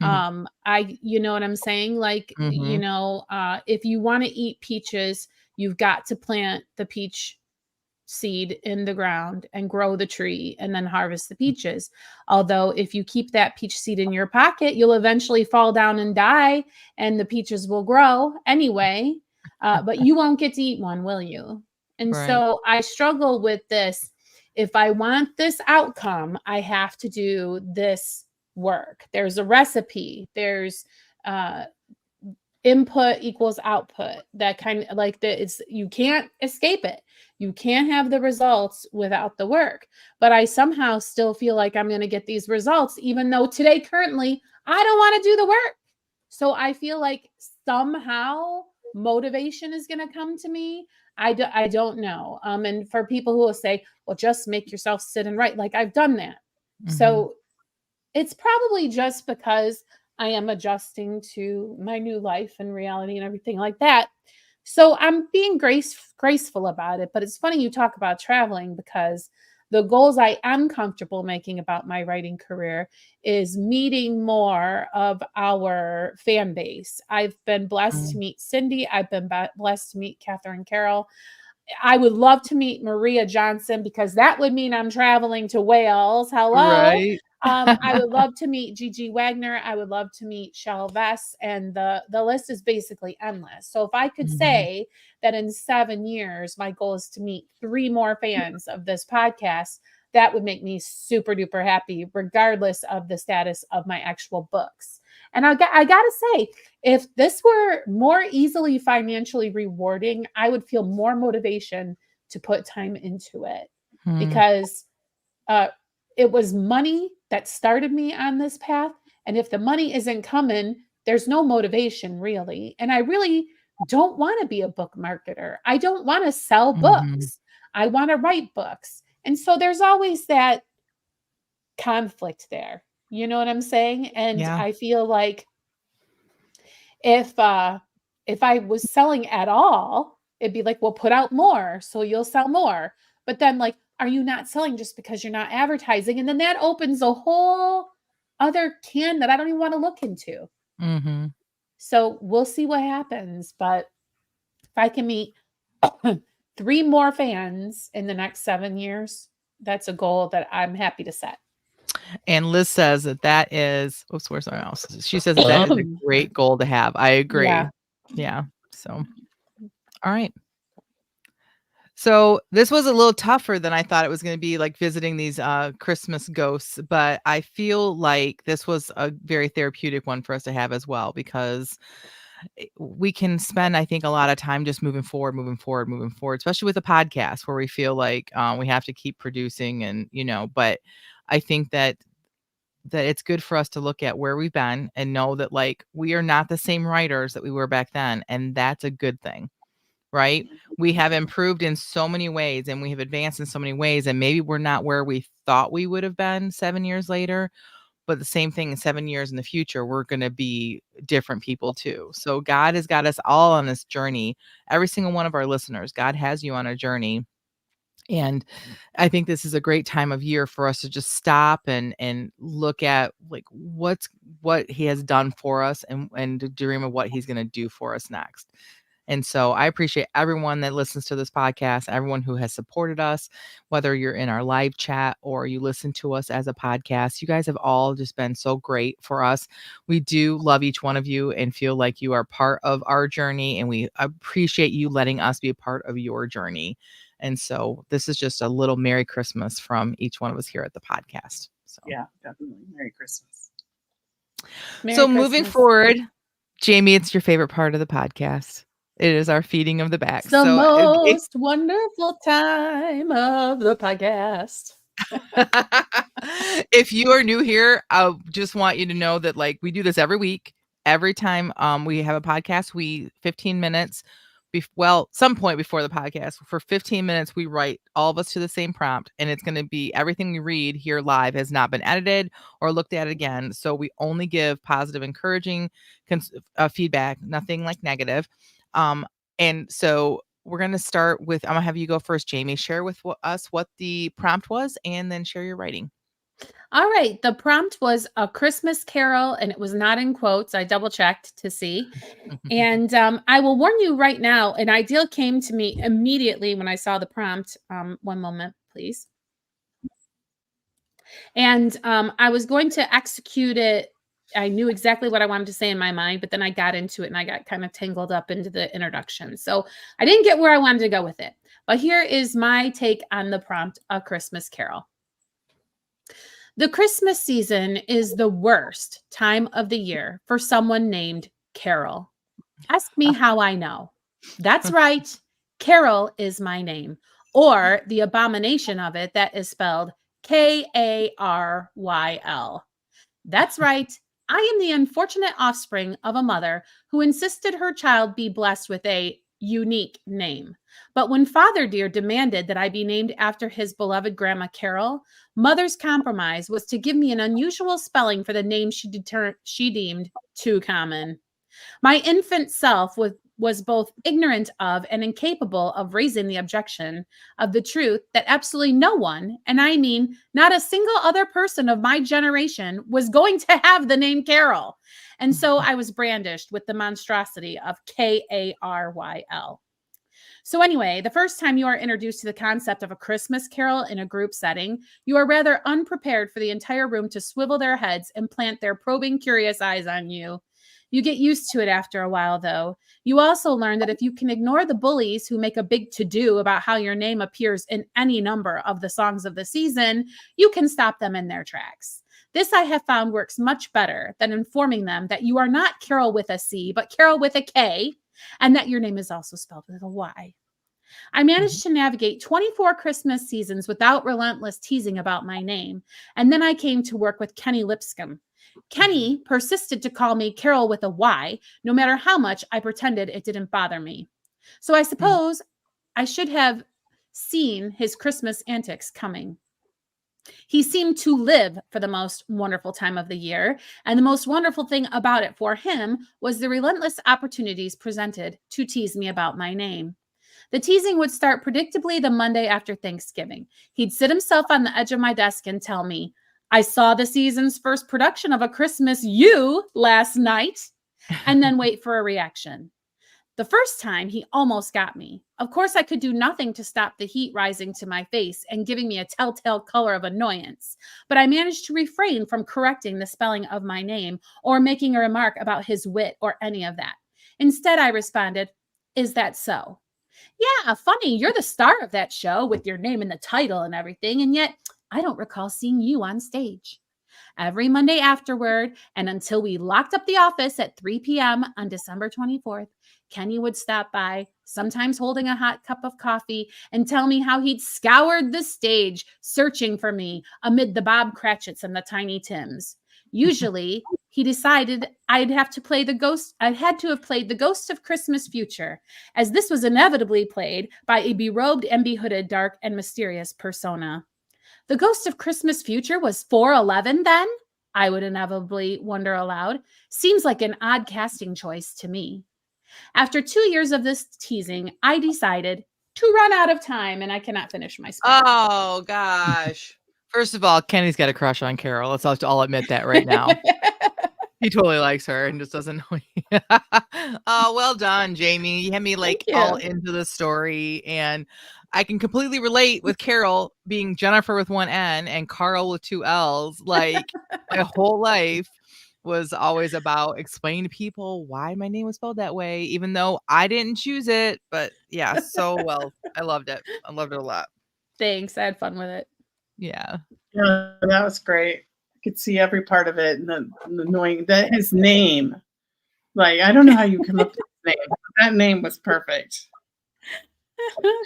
C: You know what I'm saying? Like,
A: Mhm.
C: if you want to eat peaches, you've got to plant the peach seed in the ground and grow the tree and then harvest the peaches. Although if you keep that peach seed in your pocket, you'll eventually fall down and die and the peaches will grow anyway. But you won't get to eat one, will you? And
A: Right.
C: so I struggle with this. If I want this outcome, I have to do this work. There's a recipe. There's input equals output. That kind of like that. It's you can't escape it. You can't have the results without the work. But I somehow still feel like I'm going to get these results, even though today, currently, I don't want to do the work. So I feel like somehow motivation is going to come to me. I don't know. And for people who will say, well, just make yourself sit and write, like I've done that.
A: Mhm.
C: So it's probably just because I am adjusting to my new life and reality and everything like that. So I'm being graceful about it. But it's funny you talk about traveling, because the goals I am comfortable making about my writing career is meeting more of our fan base. I've been blessed to
A: Mm.
C: meet Cindy. I've been blessed to meet Catherine Carroll. I would love to meet Maria Johnson, because that would mean I'm traveling to Wales. Hello.
A: Right.
C: I would love to meet Gigi Wagner. I would love to meet Shel Vess, and the list is basically endless. So if I could
A: Mhm.
C: say that in 7 years, my goal is to meet 3 more fans of this podcast, that would make me super duper happy, regardless of the status of my actual books. And I got to say, if this were more easily financially rewarding, I would feel more motivation to put time into it,
A: Hmm.
C: because it was money that started me on this path. And if the money isn't coming, there's no motivation really. And I really don't want to be a book marketer. I don't want to sell
A: Mhm.
C: books. I want to write books. And so there's always that conflict there. You know what I'm saying? And
A: Yeah.
C: I feel like if I was selling at all, it'd be like, well, put out more so you'll sell more. But then, like, are you not selling just because you're not advertising? And then that opens a whole other can that I don't even want to look into.
A: Mhm.
C: So we'll see what happens. But if I can meet 3 more fans in the next 7 years, that's a goal that I'm happy to set.
A: And Liz says that is oops, where's my mouse? She says that is a great goal to have. I agree.
C: Yeah.
A: Yeah. So, all right. So this was a little tougher than I thought it was going to be, like visiting these Christmas ghosts, but I feel like this was a very therapeutic one for us to have as well, because we can spend, I think, a lot of time just moving forward, especially with a podcast where we feel like we have to keep producing and, but I think that it's good for us to look at where we've been and know that like we are not the same writers that we were back then. And that's a good thing, right? We have improved in so many ways and we have advanced in so many ways. And maybe we're not where we thought we would have been 7 years later, but the same thing in 7 years in the future, we're going to be different people too. So God has got us all on this journey. Every single one of our listeners, God has you on a journey. And I think this is a great time of year for us to just stop and look at like what he has done for us and to dream of what he's going to do for us next. And so I appreciate everyone that listens to this podcast, everyone who has supported us, whether you're in our live chat or you listen to us as a podcast. You guys have all just been so great for us. We do love each one of you and feel like you are part of our journey, and we appreciate you letting us be a part of your journey. And so this is just a little Merry Christmas from each one of us here at the podcast. So
B: Yeah, definitely. Merry Christmas.
C: Merry
A: moving
C: Christmas.
A: forward, Jamie, it's your favorite part of the podcast. It is our feeding of the back.
C: It's the most wonderful time of the podcast.
A: If you are new here, I just want you to know that like we do this every week. Every time we have a podcast, 15 minutes some point before the podcast, for 15 minutes, we write all of us to the same prompt, and it's going to be everything we read here live has not been edited or looked at again. So we only give positive, encouraging feedback, nothing like negative. And so we're going to start with, I'm going to have you go first, Jamie. Share with us what the prompt was, and then share your writing.
C: All right. The prompt was A Christmas Carol, and it was not in quotes. I double checked to see. And I will warn you right now, an idea came to me immediately when I saw the prompt. One moment, please. And I was going to execute it. I knew exactly what I wanted to say in my mind, but then I got into it and I got kind of tangled up into the introduction. So I didn't get where I wanted to go with it. But here is my take on the prompt, A Christmas Carol. The Christmas season is the worst time of the year for someone named Carol. Ask me how I know. That's right. Carol is my name, or the abomination of it that is spelled K-A-R-Y-L. That's right. I am the unfortunate offspring of a mother who insisted her child be blessed with a unique name. But when Father Dear demanded that I be named after his beloved Grandma Carol, Mother's compromise was to give me an unusual spelling for the name she deemed too common. My infant self was both ignorant of and incapable of raising the objection of the truth that absolutely no one, and I mean not a single other person of my generation, was going to have the name Carol. And so I was brandished with the monstrosity of K-A-R-Y-L. So anyway, the first time you are introduced to the concept of a Christmas Carol in a group setting, you are rather unprepared for the entire room to swivel their heads and plant their probing, curious eyes on you. You get used to it after a while, though. You also learn that if you can ignore the bullies who make a big to-do about how your name appears in any number of the songs of the season, you can stop them in their tracks. This I have found works much better than informing them that you are not Carol with a C, but Carol with a K, and that your name is also spelled with a Y. I managed to navigate 24 Christmas seasons without relentless teasing about my name, and then I came to work with Kenny Lipscomb. Kenny persisted to call me Carol with a Y, no matter how much I pretended it didn't bother me. So I suppose I should have seen his Christmas antics coming. He seemed to live for the most wonderful time of the year, and the most wonderful thing about it for him was the relentless opportunities presented to tease me about my name. The teasing would start predictably the Monday after Thanksgiving. He'd sit himself on the edge of my desk and tell me, I saw the season's first production of A Christmas You last night, and then wait for a reaction. The first time, he almost got me. Of course, I could do nothing to stop the heat rising to my face and giving me a telltale color of annoyance, but I managed to refrain from correcting the spelling of my name or making a remark about his wit or any of that. Instead, I responded, is that so? Yeah, funny, you're the star of that show with your name in the title and everything, and yet I don't recall seeing you on stage. Every Monday afterward, and until we locked up the office at 3 p.m. on December 24th, Kenny would stop by, sometimes holding a hot cup of coffee, and tell me how he'd scoured the stage searching for me amid the Bob Cratchits and the Tiny Tims. Usually, he decided I'd had to have played the Ghost of Christmas Future, as this was inevitably played by a berobed and behooded, dark and mysterious persona. The Ghost of Christmas Future was 4'11" then? I would inevitably wonder aloud. Seems like an odd casting choice to me. After 2 years of this teasing, I decided to run out of time, and I cannot finish my speech.
A: Oh, gosh. First of all, Kenny's got a crush on Carol. I'll admit that right now. He totally likes her and just doesn't know. Oh, well done, Jamie. You had me all into the story, and I can completely relate with Carol being Jennifer with one N and Carl with two L's. Like, my whole life was always about explaining to people why my name was spelled that way, even though I didn't choose it. But yeah, so well. I loved it. I loved it a lot.
C: Thanks. I had fun with it.
A: Yeah.
B: Yeah, that was great. I could see every part of it, and the annoying that his name. Like, I don't know how you come up with his name. That name was perfect.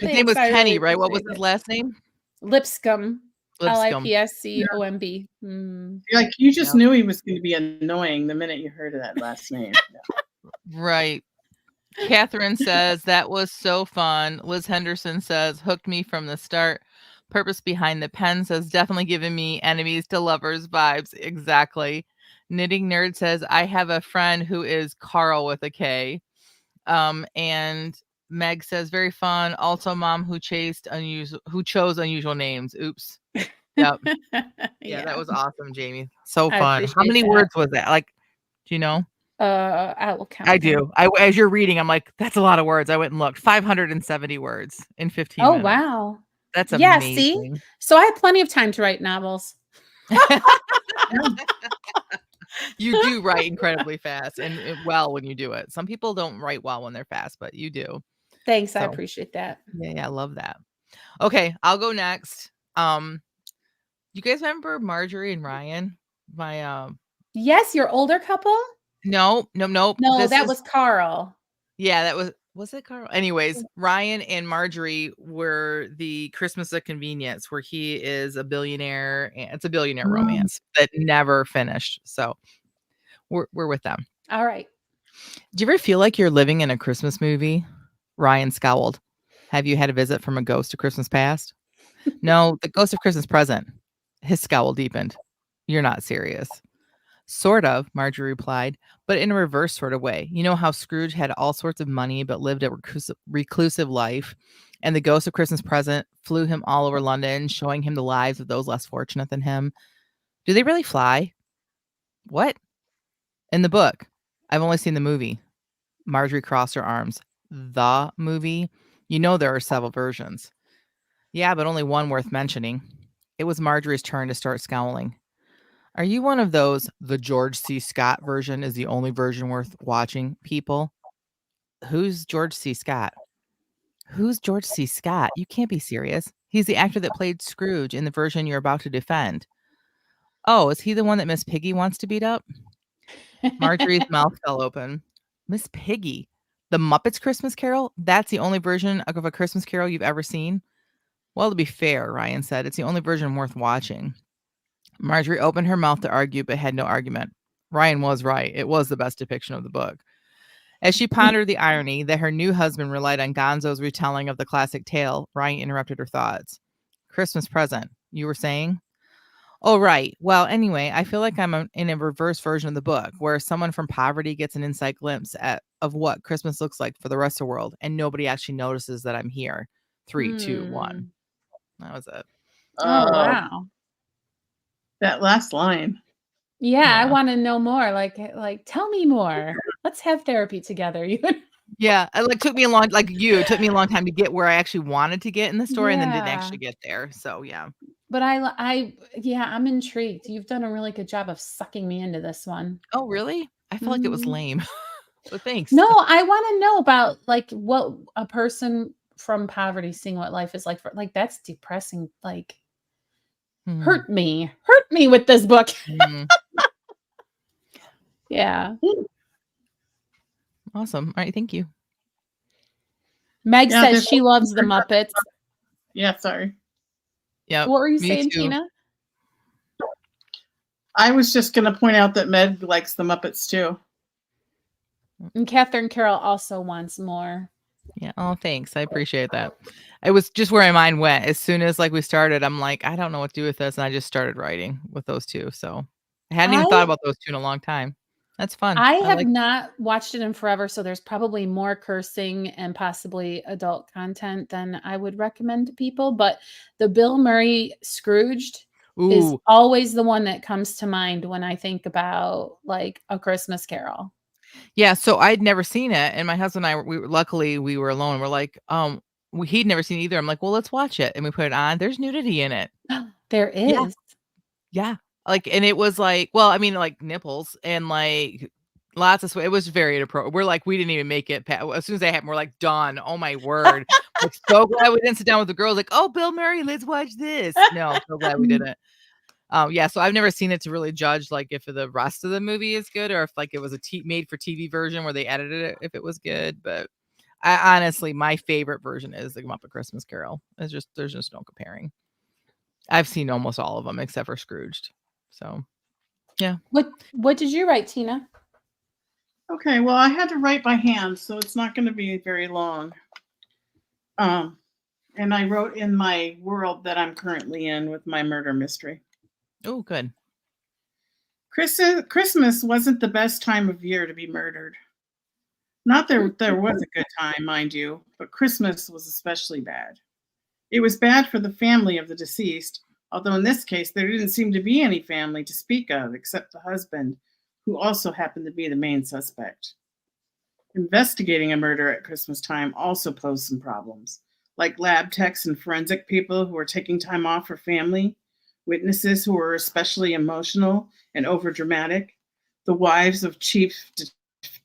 A: His name was Kenny, right? What was his last name?
C: Lipscomb. Lipscomb.
B: Like, you just knew he was going to be annoying the minute you heard of that last name.
A: Right. Catherine says that was so fun. Liz Henderson says hooked me from the start. Purpose behind the pen says definitely giving me enemies to lovers vibes. Exactly. Knitting Nerd says I have a friend who is Carl with a K. And Meg says very fun. Also, mom who chose unusual names. Oops. Yep. Yeah, that was awesome, Jamie. So
C: I
A: fun. How
C: appreciate
A: many
C: that.
A: words was that? Like, do you know?
C: I will count.
A: I
C: them.
A: do. As you're reading, I'm like, that's a lot of words. I went and looked. 570 words in 15
C: Oh
A: minutes.
C: wow.
A: That's
C: Yeah, see?
A: amazing.
C: So I have plenty of time to write novels.
A: You do write incredibly fast and well when you do it. Some people don't write well when they're fast, but you do.
C: Thanks, I
A: So,
C: appreciate that.
A: yeah, I love that. Okay, I'll go next. You guys remember Marjorie and Ryan? My
C: Yes, your older couple?
A: nope.
C: No, that was Carl.
A: Yeah, that was it Carl? Anyways, Ryan and Marjorie were the Christmas of Convenience, where he is a billionaire, and it's a billionaire romance that never finished. So we're with them.
C: All right.
A: Do you ever feel like you're living in a Christmas movie? Ryan scowled. Have you had a visit from a ghost of Christmas past? No, the ghost of Christmas present. His scowl deepened. You're not serious. Sort of, Marjorie replied, but in a reverse sort of way. You know how Scrooge had all sorts of money but lived a reclusive life, and the ghost of Christmas present flew him all over London, showing him the lives of those less fortunate than him. Do they really fly? What? In the book. I've only seen the movie. Marjorie crossed her arms. The movie? You know there are several versions. Yeah, but only one worth mentioning. It was Marjorie's turn to start scowling. Are you one of those, the George C. Scott version is the only version worth watching people? Who's George C. Scott? Who's George C. Scott? You can't be serious. He's the actor that played Scrooge in the version you're about to defend. Oh, is he the one that Miss Piggy wants to beat up? Marjorie's mouth fell open. Miss Piggy? The Muppets Christmas Carol? That's the only version of a Christmas Carol you've ever seen? Well, to be fair, Ryan said, it's the only version worth watching. Marjorie opened her mouth to argue, but had no argument. Ryan was right. It was the best depiction of the book. As she pondered the irony that her new husband relied on Gonzo's retelling of the classic tale, Ryan interrupted her thoughts. Christmas present, you were saying? Oh, right. Well, anyway, I feel like I'm in a reverse version of the book where someone from poverty gets an inside glimpse of what Christmas looks like for the rest of the world, and nobody actually notices that I'm here. 3, 2, 1. That was it.
C: Oh, wow.
B: That last line.
C: Yeah, I want to know more. Like, tell me more. Let's have therapy together.
A: Yeah, it took me a long time to get where I actually wanted to get in the story, and then didn't actually get there. So yeah.
C: But I'm intrigued. You've done a really good job of sucking me into this one.
A: Oh, really? I felt like it was lame. But thanks.
C: No, I want to know about what a person from poverty seeing what life is like that's depressing. Hurt me with this book. Yeah.
A: Awesome. All right. Thank you.
C: Meg says she loves the Muppets.
B: Yeah. Sorry.
A: Yeah.
C: What were you saying, Tina?
B: I was just going to point out that Meg likes the Muppets too.
C: And Catherine Carroll also wants more.
A: Yeah. Oh, thanks. I appreciate that. It was just where my mind went. As soon as we started, I'm like, I don't know what to do with this. And I just started writing with those two. So I hadn't even thought about those two in a long time. That's fun.
C: I have not watched it in forever. So there's probably more cursing and possibly adult content than I would recommend to people. But the Bill Murray Scrooged is always the one that comes to mind when I think about A Christmas Carol.
A: Yeah, so I'd never seen it, and my husband and I, luckily we were alone. We're like, he'd never seen it either. I'm like, well, let's watch it, and we put it on. There's nudity in it.
C: There is.
A: Yeah. And it was nipples and lots of it was very inappropriate. We're we didn't even make it as soon as that happened. We're like, done. Oh my word! So glad we didn't sit down with the girls. Oh, Bill Murray, let's watch this. No, so glad we didn't. Yeah, so I've never seen it to really judge if the rest of the movie is good or if it was a made for TV version where they edited it if it was good. But I honestly, my favorite version is the Muppet Christmas Carol. There's just no comparing. I've seen almost all of them except for Scrooged. So, yeah.
C: What did you write, Tina?
B: Okay, well, I had to write by hand, so it's not going to be very long. And I wrote in my world that I'm currently in with my murder mystery.
A: Oh, good.
B: Christmas wasn't the best time of year to be murdered. Not there was a good time, mind you, but Christmas was especially bad. It was bad for the family of the deceased, although in this case there didn't seem to be any family to speak of except the husband, who also happened to be the main suspect. Investigating a murder at Christmas time also posed some problems, like lab techs and forensic people who were taking time off for family, witnesses who were especially emotional and overdramatic, the wives of chief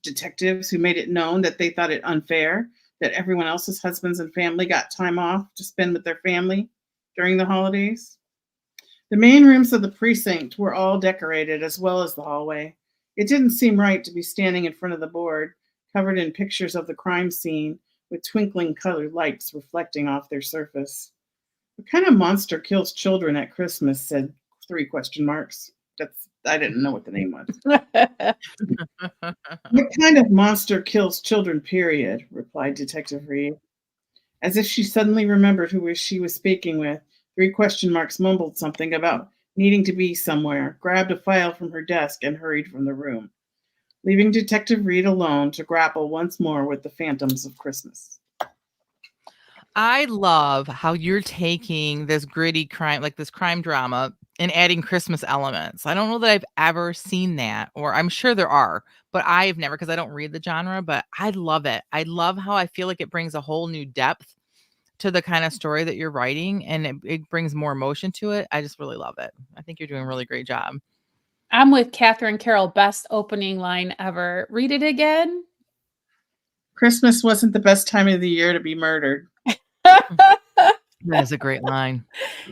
B: detectives who made it known that they thought it unfair that everyone else's husbands and family got time off to spend with their family during the holidays. The main rooms of the precinct were all decorated, as well as the hallway. It didn't seem right to be standing in front of the board, covered in pictures of the crime scene with twinkling colored lights reflecting off their surface. What kind of monster kills children at Christmas? Said 3 question marks. I didn't know what the name was. What kind of monster kills children, period? Replied Detective Reed. As if she suddenly remembered who she was speaking with, 3 question marks mumbled something about needing to be somewhere, grabbed a file from her desk, and hurried from the room, leaving Detective Reed alone to grapple once more with the phantoms of Christmas.
A: I love how you're taking this gritty crime, like this crime drama, and adding Christmas elements. I don't know that I've ever seen that, or I'm sure there are, but I've never, because I don't read the genre, but I love it. I love how I feel like it brings a whole new depth to the kind of story that you're writing, and it brings more emotion to it. I just really love it. I think you're doing a really great job.
C: I'm with Catherine Carroll. Best opening line ever. Read it again.
B: Christmas wasn't the best time of the year to be murdered.
A: That is a great line.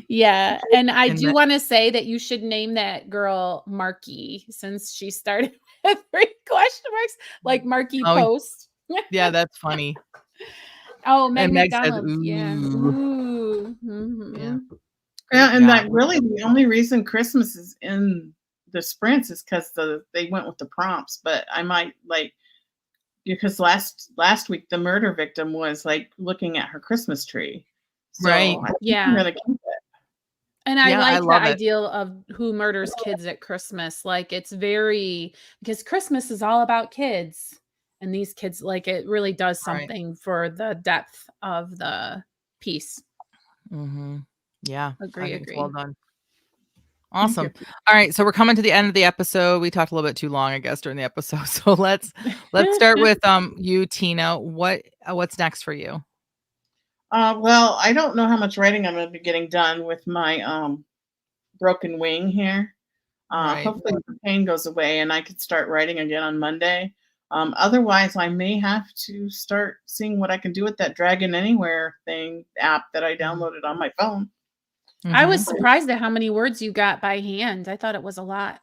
C: Yeah. And I
A: And
C: do want to say that you should name that girl Marky, since she started with 3 question marks, like Marky
A: Oh,
C: Post.
A: yeah, that's funny.
C: Oh, Meg
A: And Meg says,
C: McDonald. Yeah.
A: "Ooh."
C: Ooh.
A: Yeah.
C: Mhm.
B: Yeah,
A: Great
B: and
A: job.
B: that really the only reason Christmas is in the sprints is because they went with the prompts. But I might because last week the murder victim was like looking at her Christmas tree. So
A: Right.
B: I think
C: Yeah.
B: I'm gonna keep it.
C: And I
A: Yeah, I
C: like the
A: love it.
C: ideal of who murders kids at Christmas. Like, it's very, because Christmas is all about kids, and these kids, like, it really does
A: Right.
C: something for the depth of the piece.
A: Mm-hmm. Yeah, I
C: Agree,
A: think it's well
C: agree.
A: done.
B: Thank you.
A: Awesome. All right, so we're coming to the end of the episode. We talked a little bit too long, I guess, during the episode. So let's start with you, Tina. What's next for you?
B: Well, I don't know how much writing I'm gonna be getting done with my broken wing here.
A: Right.
B: Hopefully the pain goes away and I could start writing again on Monday. Otherwise, I may have to start seeing what I can do with that Dragon Anywhere app that I downloaded on my phone.
C: I was
A: Mhm.
C: surprised at how many words you got by hand. I thought it was a lot.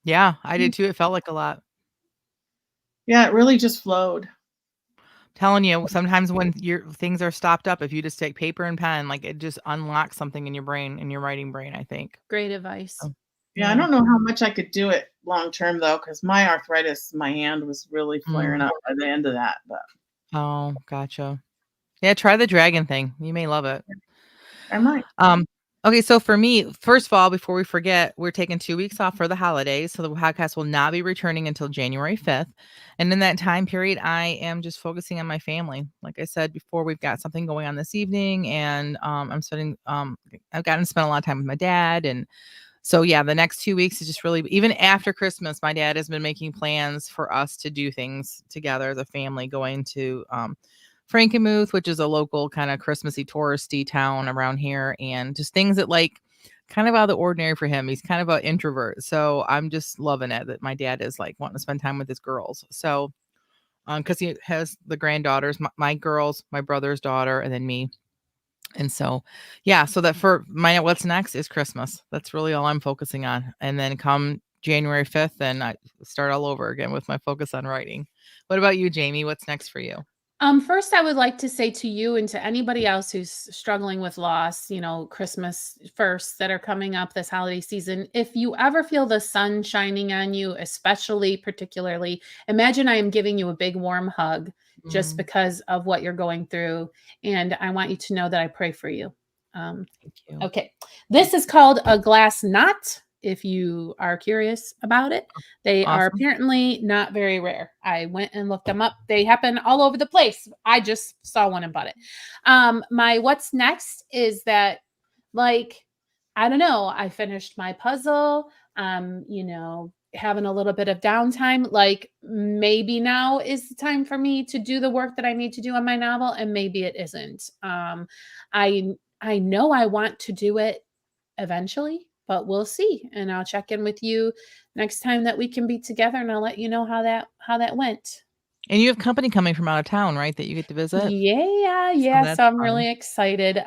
A: Yeah, I did too. It felt like a lot.
B: Yeah, it really just flowed.
A: Telling you, sometimes when your things are stopped up, if you just take paper and pen, like it just unlocks something in your brain, in your writing brain, I think.
C: Great advice.
A: Oh,
B: Yeah, I don't know how much I could do it long term though, because my arthritis, my hand was really flaring up by the end of that. But
A: Oh, gotcha. Yeah, try the dragon thing. You may love it.
B: I might.
A: Okay, so for me, first of all, before we forget, we're taking 2 weeks off for the holidays, so the podcast will not be returning until January 5th. And in that time period, I am just focusing on my family. Like I said before, we've got something going on this evening, and I've gotten to spend a lot of time with my dad, and so yeah, the next 2 weeks is just really, even after Christmas, my dad has been making plans for us to do things together as a family, going to Frankenmuth, which is a local kind of Christmassy touristy town around here, and just things that like kind of out of the ordinary for him. He's kind of an introvert. So I'm just loving it that my dad is like wanting to spend time with his girls. So because he has the granddaughters, my girls, my brother's daughter, and then me. And so, yeah, so that for my what's next is Christmas. That's really all I'm focusing on. And then come January 5th, then I start all over again with my focus on writing. What about you, Jamie? What's next for you?
C: First, I would like to say to you and to anybody else who's struggling with loss, Christmas first that are coming up this holiday season, if you ever feel the sun shining on you, especially particularly, imagine I am giving you a big warm hug just
A: Mm,
C: because of what you're going through. And I want you to know that I pray for you.
A: thank you.
C: Okay. This is called a glass knot. If you are curious about it, they are
A: Awesome.
C: apparently not very rare. I went and looked them up. They happen all over the place. I just saw one and bought it. My what's next is that, like, I don't know, I finished my puzzle. Having a little bit of downtime. Like, maybe now is the time for me to do the work that I need to do on my novel, and maybe it isn't. I know I want to do it eventually, but we'll see. And I'll check in with you next time that we can be together, and I'll let you know how that went.
A: And you have company coming from out of town, right? That you get to visit.
C: Yeah,
A: So
C: yeah.
A: that's
C: So I'm
A: fun.
C: really excited.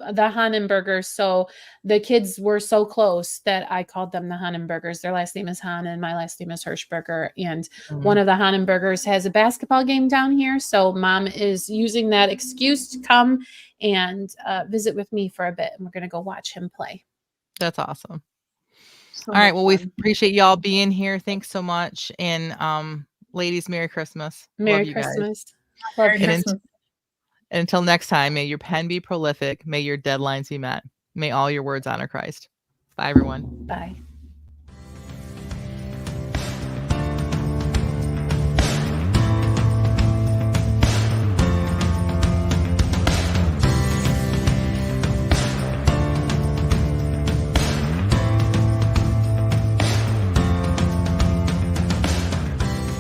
C: The Hannenbergers. So the kids were so close that I called them the Hannenbergers. Their last name is Hahn and my last name is Hirschberger. And one
A: Mhm.
C: of the Hannenbergers has a basketball game down here. So mom is using that excuse to come and visit with me for a bit. And we're going to go watch him play.
A: That's awesome.
B: So
A: All right.
B: much
A: Well, we
B: fun.
A: appreciate y'all being here. Thanks so much. And ladies, Merry Christmas. Love
C: Merry
A: you guys.
C: Christmas. Love
B: Merry
C: you.
A: And
B: Christmas.
A: until next time, may your pen be prolific. May your deadlines be met. May all your words honor Christ. Bye, everyone.
C: Bye.